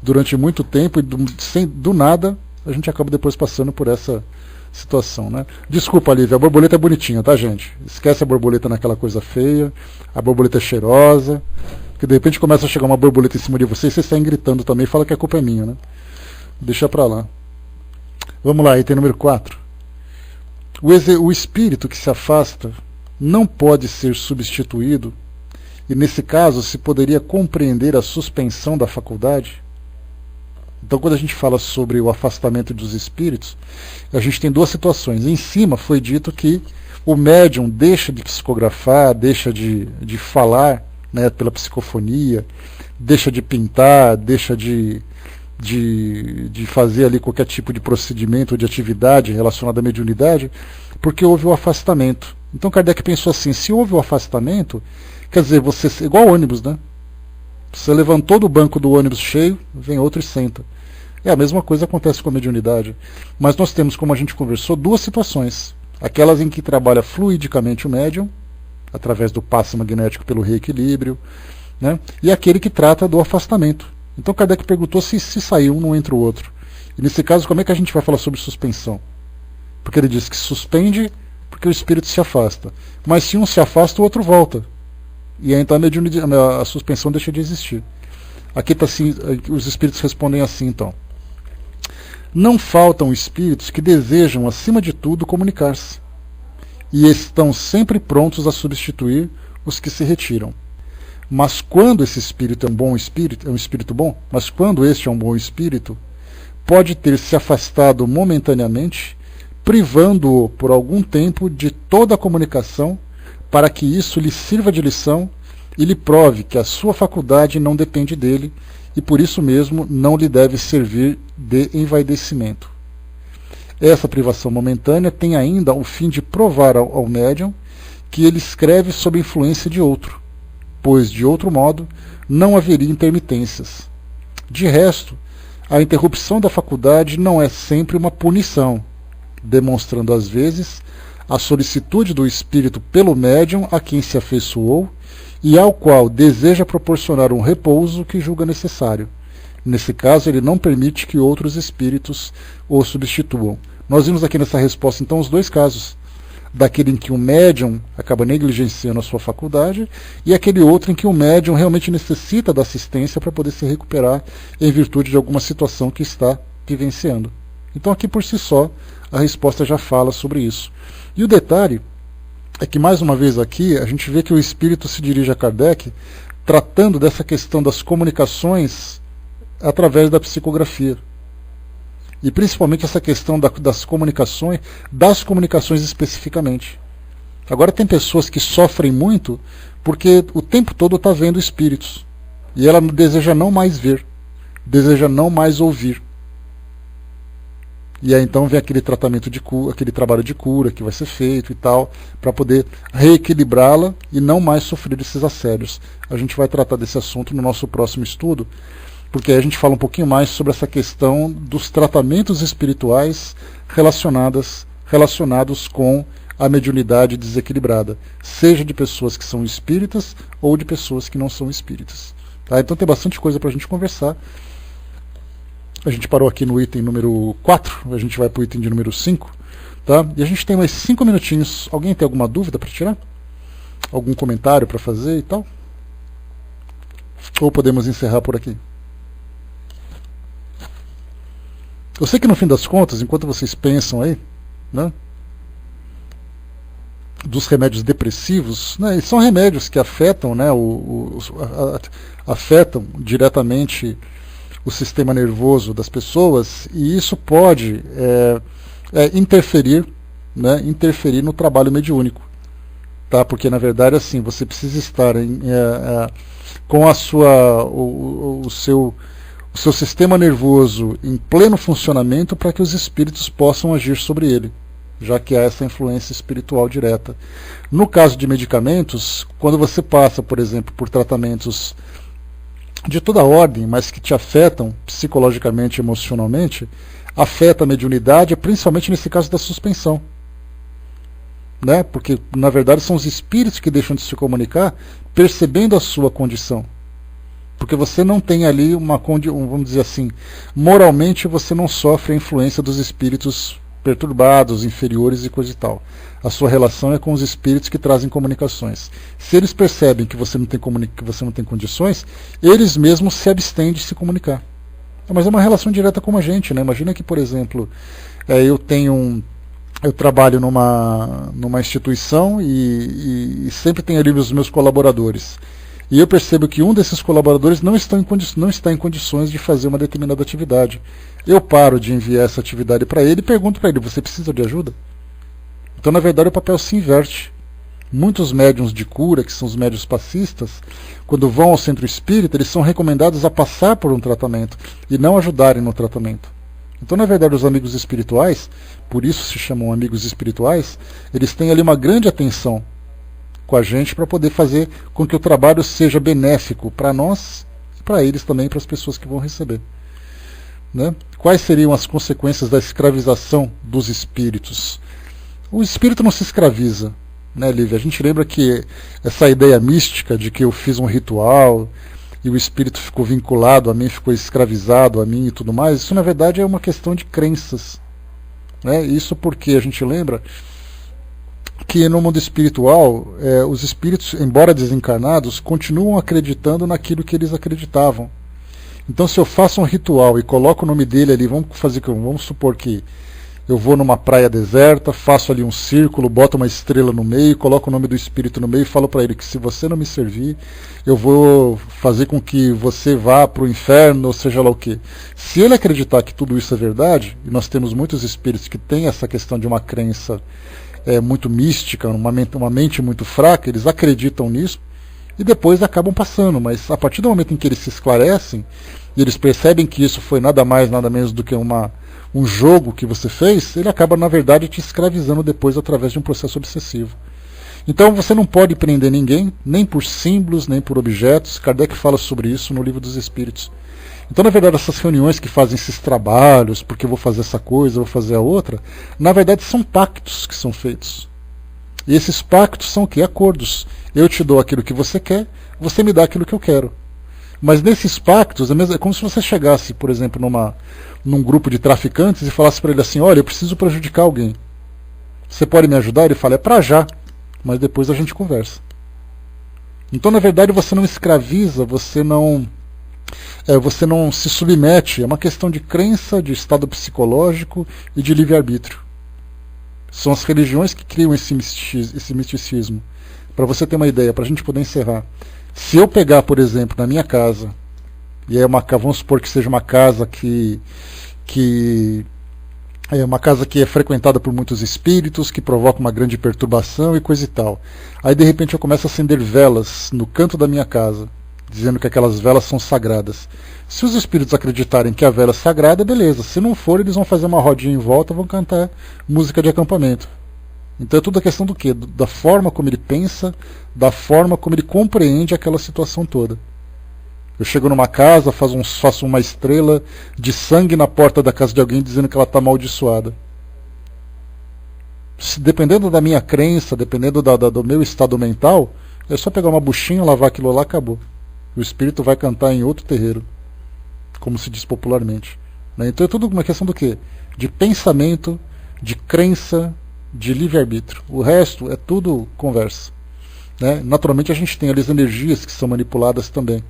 durante muito tempo e do nada a gente acaba depois passando por essa situação, né? Desculpa, Lívia, a borboleta é bonitinha, tá, gente? Esquece a borboleta naquela coisa feia, a borboleta é cheirosa, que de repente começa a chegar uma borboleta em cima de você e você sai gritando também e fala que a culpa é minha, né? Deixa pra lá. Vamos lá, item número 4. O espírito que se afasta não pode ser substituído, e nesse caso se poderia compreender a suspensão da faculdade. Então, quando a gente fala sobre o afastamento dos espíritos, a gente tem duas situações. Em cima foi dito que o médium deixa de psicografar, deixa de falar, né, pela psicofonia, deixa de pintar, deixa de fazer ali qualquer tipo de procedimento ou de atividade relacionada à mediunidade, porque houve o afastamento. Então Kardec pensou assim, se houve o afastamento, Quer dizer, você igual ônibus, né? Você levantou do banco do ônibus cheio, vem outro e senta. A mesma coisa acontece com a mediunidade. Mas nós temos, como a gente conversou, duas situações. Aquelas em que trabalha fluidicamente o médium, através do passe magnético pelo reequilíbrio, né? E aquele que trata do afastamento. Então Kardec perguntou se sair um, não entra o outro. E nesse caso, como é que a gente vai falar sobre suspensão? Porque ele diz que suspende porque o espírito se afasta. Mas se um se afasta, o outro volta. E aí então a suspensão deixa de existir. Aqui está assim, os espíritos respondem assim então. Não faltam espíritos que desejam, acima de tudo, comunicar-se. E estão sempre prontos a substituir os que se retiram. Mas quando esse espírito é um bom espírito, é um espírito bom, mas quando este é um bom espírito, pode ter se afastado momentaneamente, privando-o por algum tempo de toda a comunicação, para que isso lhe sirva de lição e lhe prove que a sua faculdade não depende dele e por isso mesmo não lhe deve servir de envaidecimento. Essa privação momentânea tem ainda o fim de provar ao médium que ele escreve sob influência de outro, pois de outro modo não haveria intermitências. De resto, a interrupção da faculdade não é sempre uma punição, demonstrando às vezes a solicitude do espírito pelo médium a quem se afeiçoou e ao qual deseja proporcionar um repouso que julga necessário. Nesse caso, ele não permite que outros espíritos o substituam. Nós vimos aqui nessa resposta, então, os dois casos. Daquele em que o médium acaba negligenciando a sua faculdade e aquele outro em que o médium realmente necessita da assistência para poder se recuperar em virtude de alguma situação que está vivenciando. Então, aqui por si só, a resposta já fala sobre isso. E o detalhe é que, mais uma vez aqui, a gente vê que o espírito se dirige a Kardec tratando dessa questão das comunicações através da psicografia. E principalmente essa questão das comunicações especificamente. Agora tem pessoas que sofrem muito porque o tempo todo está vendo espíritos. E ela deseja não mais ver, deseja não mais ouvir. E aí então vem aquele tratamento de cura, aquele trabalho de cura que vai ser feito e tal, para poder reequilibrá-la e não mais sofrer esses assédios. A gente vai tratar desse assunto no nosso próximo estudo, porque aí a gente fala um pouquinho mais sobre essa questão dos tratamentos espirituais relacionados com a mediunidade desequilibrada, seja de pessoas que são espíritas ou de pessoas que não são espíritas. Tá? Então tem bastante coisa para a gente conversar. A gente parou aqui no item número 4, a gente vai para o item de número 5. Tá? E a gente tem mais 5 minutinhos. Alguém tem alguma dúvida para tirar? Algum comentário para fazer e tal? Ou podemos encerrar por aqui? Eu sei que no fim das contas, enquanto vocês pensam aí, né, dos remédios depressivos, né, são remédios que afetam, né, afetam diretamente o sistema nervoso das pessoas, e isso pode interferir no trabalho mediúnico, tá? Porque na verdade assim você precisa estar com o seu sistema nervoso em pleno funcionamento para que os espíritos possam agir sobre ele, já que há essa influência espiritual direta. No caso de medicamentos, quando você passa, por exemplo, por tratamentos de toda ordem, mas que te afetam psicologicamente e emocionalmente, afeta a mediunidade, principalmente nesse caso da suspensão. Né? Porque, na verdade, são os espíritos que deixam de se comunicar percebendo a sua condição. Porque você não tem ali uma condição, vamos dizer assim, moralmente você não sofre a influência dos espíritos perturbados, inferiores e coisa e tal. A sua relação é com os espíritos que trazem comunicações. Se eles percebem que você não tem condições, eles mesmos se abstêm de se comunicar. Mas é uma relação direta com a gente, né? Imagina que, por exemplo, eu trabalho numa instituição e sempre tenho ali os meus colaboradores. E eu percebo que um desses colaboradores não está em condições de fazer uma determinada atividade. Eu paro de enviar essa atividade para ele e pergunto para ele, você precisa de ajuda? Então, na verdade, o papel se inverte. Muitos médiuns de cura, que são os médiuns passistas, quando vão ao centro espírita, eles são recomendados a passar por um tratamento e não ajudarem no tratamento. Então, na verdade, os amigos espirituais, por isso se chamam amigos espirituais, eles têm ali uma grande atenção com a gente para poder fazer com que o trabalho seja benéfico para nós e para eles também, para as pessoas que vão receber. Né? Quais seriam as consequências da escravização dos espíritos? O espírito não se escraviza, né, Lívia? A gente lembra que essa ideia mística de que eu fiz um ritual e o espírito ficou vinculado a mim, ficou escravizado a mim e tudo mais, isso na verdade é uma questão de crenças. Né? Isso porque a gente lembra que no mundo espiritual, os espíritos, embora desencarnados, continuam acreditando naquilo que eles acreditavam. Então, se eu faço um ritual e coloco o nome dele ali, vamos supor que eu vou numa praia deserta, faço ali um círculo, boto uma estrela no meio, coloco o nome do espírito no meio e falo para ele que se você não me servir, eu vou fazer com que você vá para o inferno, ou seja lá o que. Se ele acreditar que tudo isso é verdade, e nós temos muitos espíritos que têm essa questão de uma crença muito mística, uma mente muito fraca, eles acreditam nisso e depois acabam passando, mas a partir do momento em que eles se esclarecem e eles percebem que isso foi nada mais, nada menos do que um jogo que você fez, ele acaba na verdade te escravizando depois através de um processo obsessivo. Então você não pode prender ninguém, nem por símbolos, nem por objetos. Kardec fala sobre isso no Livro dos Espíritos. Então, na verdade, essas reuniões que fazem esses trabalhos, porque eu vou fazer essa coisa, eu vou fazer a outra, na verdade são pactos que são feitos. E esses pactos são o quê? Acordos. Eu te dou aquilo que você quer, você me dá aquilo que eu quero. Mas nesses pactos, é como se você chegasse, por exemplo, num grupo de traficantes e falasse para ele assim, olha, eu preciso prejudicar alguém. Você pode me ajudar? Ele fala, é para já, mas depois a gente conversa. Então, na verdade, você não escraviza, você não se submete, é uma questão de crença, de estado psicológico e de livre-arbítrio. São as religiões que criam esse misticismo. Para você ter uma ideia, para a gente poder encerrar. Se eu pegar, por exemplo, na minha casa, e vamos supor que seja uma casa que é frequentada por muitos espíritos, que provoca uma grande perturbação e coisa e tal. Aí de repente eu começo a acender velas no canto da minha casa, dizendo que aquelas velas são sagradas. Se os espíritos acreditarem que a vela é sagrada, beleza. Se não for, eles vão fazer uma rodinha em volta, vão cantar música de acampamento. Então é tudo a questão do quê? Da forma como ele pensa, da forma como ele compreende aquela situação toda. Eu chego numa casa, faço uma estrela de sangue na porta da casa de alguém dizendo que ela está amaldiçoada. Dependendo da minha crença, dependendo do meu estado mental, é só pegar uma buchinha, lavar aquilo lá, acabou. O espírito vai cantar em outro terreiro, como se diz popularmente. Então é tudo uma questão do quê? De pensamento, de crença, de livre-arbítrio. O resto é tudo conversa. Naturalmente a gente tem ali as energias que são manipuladas também.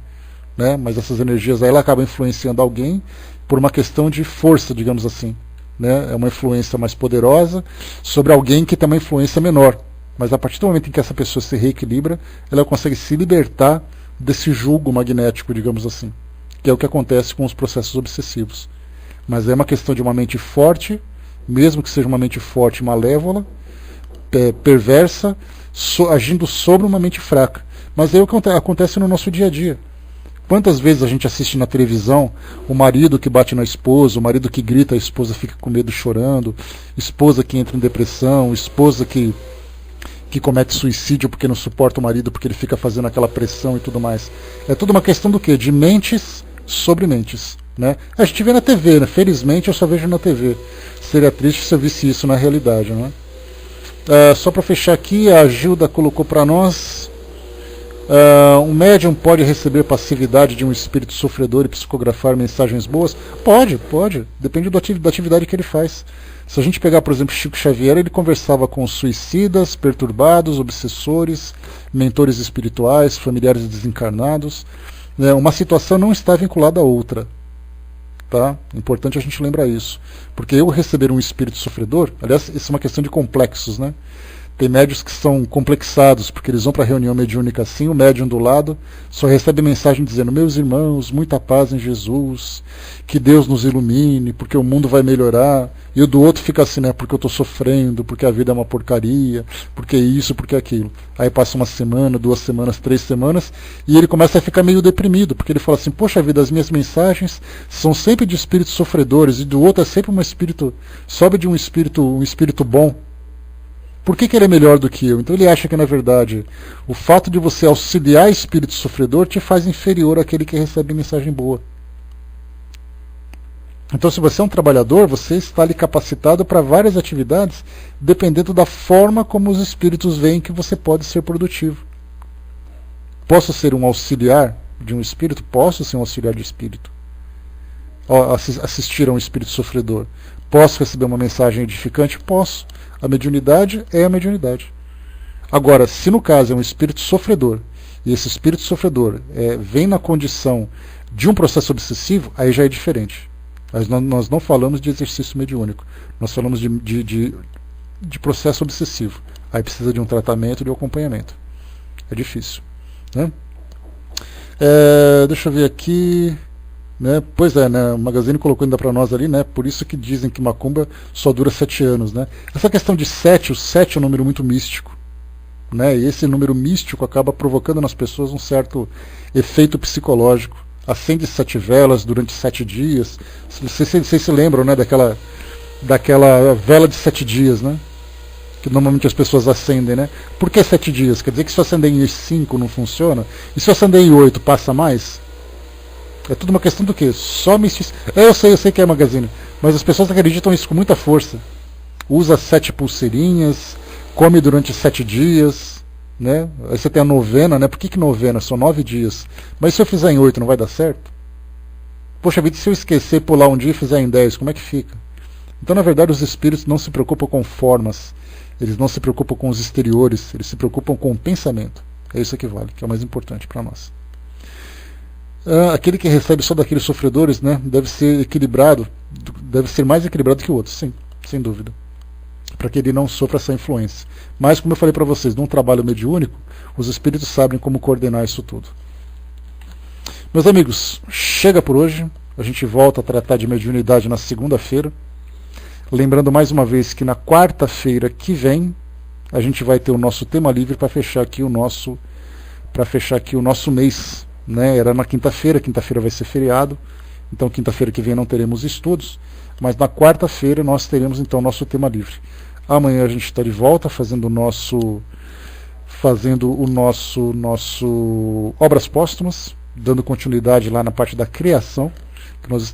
Mas essas energias aí ela acabam influenciando alguém por uma questão de força, digamos assim. É uma influência mais poderosa sobre alguém que tem uma influência menor. Mas a partir do momento em que essa pessoa se reequilibra, ela consegue se libertar desse jugo magnético, digamos assim, que é o que acontece com os processos obsessivos. Mas é uma questão de uma mente forte, mesmo que seja uma mente forte e malévola, perversa, agindo sobre uma mente fraca. Mas é o que acontece no nosso dia a dia. Quantas vezes a gente assiste na televisão o marido que bate na esposa, o marido que grita, a esposa fica com medo chorando, esposa que entra em depressão, esposa que comete suicídio porque não suporta o marido, porque ele fica fazendo aquela pressão e tudo mais. É tudo uma questão do quê? De mentes sobre mentes. A gente vê na TV, felizmente eu só vejo na TV. Seria triste se eu visse isso na realidade. Só para fechar aqui, a Gilda colocou para nós: um médium pode receber passividade de um espírito sofredor e psicografar mensagens boas? Pode, depende da atividade que ele faz. Se a gente pegar, por exemplo, Chico Xavier, ele conversava com suicidas, perturbados, obsessores, mentores espirituais, familiares desencarnados. Uma situação não está vinculada à outra. Tá? É importante a gente lembrar isso. Porque eu receber um espírito sofredor, aliás, isso é uma questão de complexos, Tem médios que são complexados, porque eles vão para a reunião mediúnica assim, o médium do lado só recebe mensagem dizendo: meus irmãos, muita paz em Jesus, que Deus nos ilumine, porque o mundo vai melhorar. E o do outro fica assim, porque eu estou sofrendo, porque a vida é uma porcaria, porque isso, porque aquilo. Aí passa uma semana, 2 semanas, 3 semanas, e ele começa a ficar meio deprimido, porque ele fala assim: poxa vida, as minhas mensagens são sempre de espíritos sofredores, e do outro é sempre um espírito, sobe de um espírito bom. Por que ele é melhor do que eu? Então ele acha que, na verdade, o fato de você auxiliar espírito sofredor te faz inferior àquele que recebe mensagem boa. Então, se você é um trabalhador, você está ali capacitado para várias atividades, dependendo da forma como os espíritos veem que você pode ser produtivo. Posso ser um auxiliar de um espírito? Posso ser um auxiliar de espírito. Assistir a um espírito sofredor. Posso receber uma mensagem edificante? Posso. A mediunidade é a mediunidade. Agora, se no caso é um espírito sofredor, e esse espírito sofredor vem na condição de um processo obsessivo, aí já é diferente. Nós não falamos de exercício mediúnico, nós falamos de processo obsessivo. Aí precisa de um tratamento, de um acompanhamento. É difícil. Né? Deixa eu ver aqui. Né? Pois é, né? O Magazine colocou ainda para nós ali, né? Por isso que dizem que macumba só dura 7 anos. Né? Essa questão de 7, o 7 é um número muito místico. Né? E esse número místico acaba provocando nas pessoas um certo efeito psicológico. Acende 7 velas durante 7 dias. Vocês se lembram, né, daquela vela de 7 dias, né? Que normalmente as pessoas acendem, né? Por que 7 dias? Quer dizer que se eu acender em 5 não funciona? E se eu acender em 8 passa mais? É tudo uma questão do quê? Só misticismo. Eu sei que é Magazine, mas as pessoas acreditam isso com muita força. Usa 7 pulseirinhas, come durante 7 dias. Né? Aí você tem a novena, né? Por que novena? São 9 dias. Mas se eu fizer em 8 não vai dar certo? Poxa vida, se eu esquecer, pular um dia e fizer em 10, como é que fica? Então, na verdade, os espíritos não se preocupam com formas. Eles não se preocupam com os exteriores. Eles se preocupam com o pensamento. É isso que vale, que é o mais importante para nós. Aquele que recebe só daqueles sofredores, né? Deve ser equilibrado. Deve ser mais equilibrado que o outro, sim, sem dúvida. Para que ele não sofra essa influência. Mas, como eu falei para vocês, num trabalho mediúnico, os espíritos sabem como coordenar isso tudo. Meus amigos, chega por hoje. A gente volta a tratar de mediunidade na segunda-feira. Lembrando mais uma vez que na quarta-feira que vem, a gente vai ter o nosso tema livre para fechar aqui o nosso mês. Né? Era na quinta-feira vai ser feriado. Então, quinta-feira que vem não teremos estudos. Mas na quarta-feira nós teremos então o nosso tema livre. Amanhã a gente está de volta fazendo o nosso Obras Póstumas, dando continuidade lá na parte da criação, que nós estamos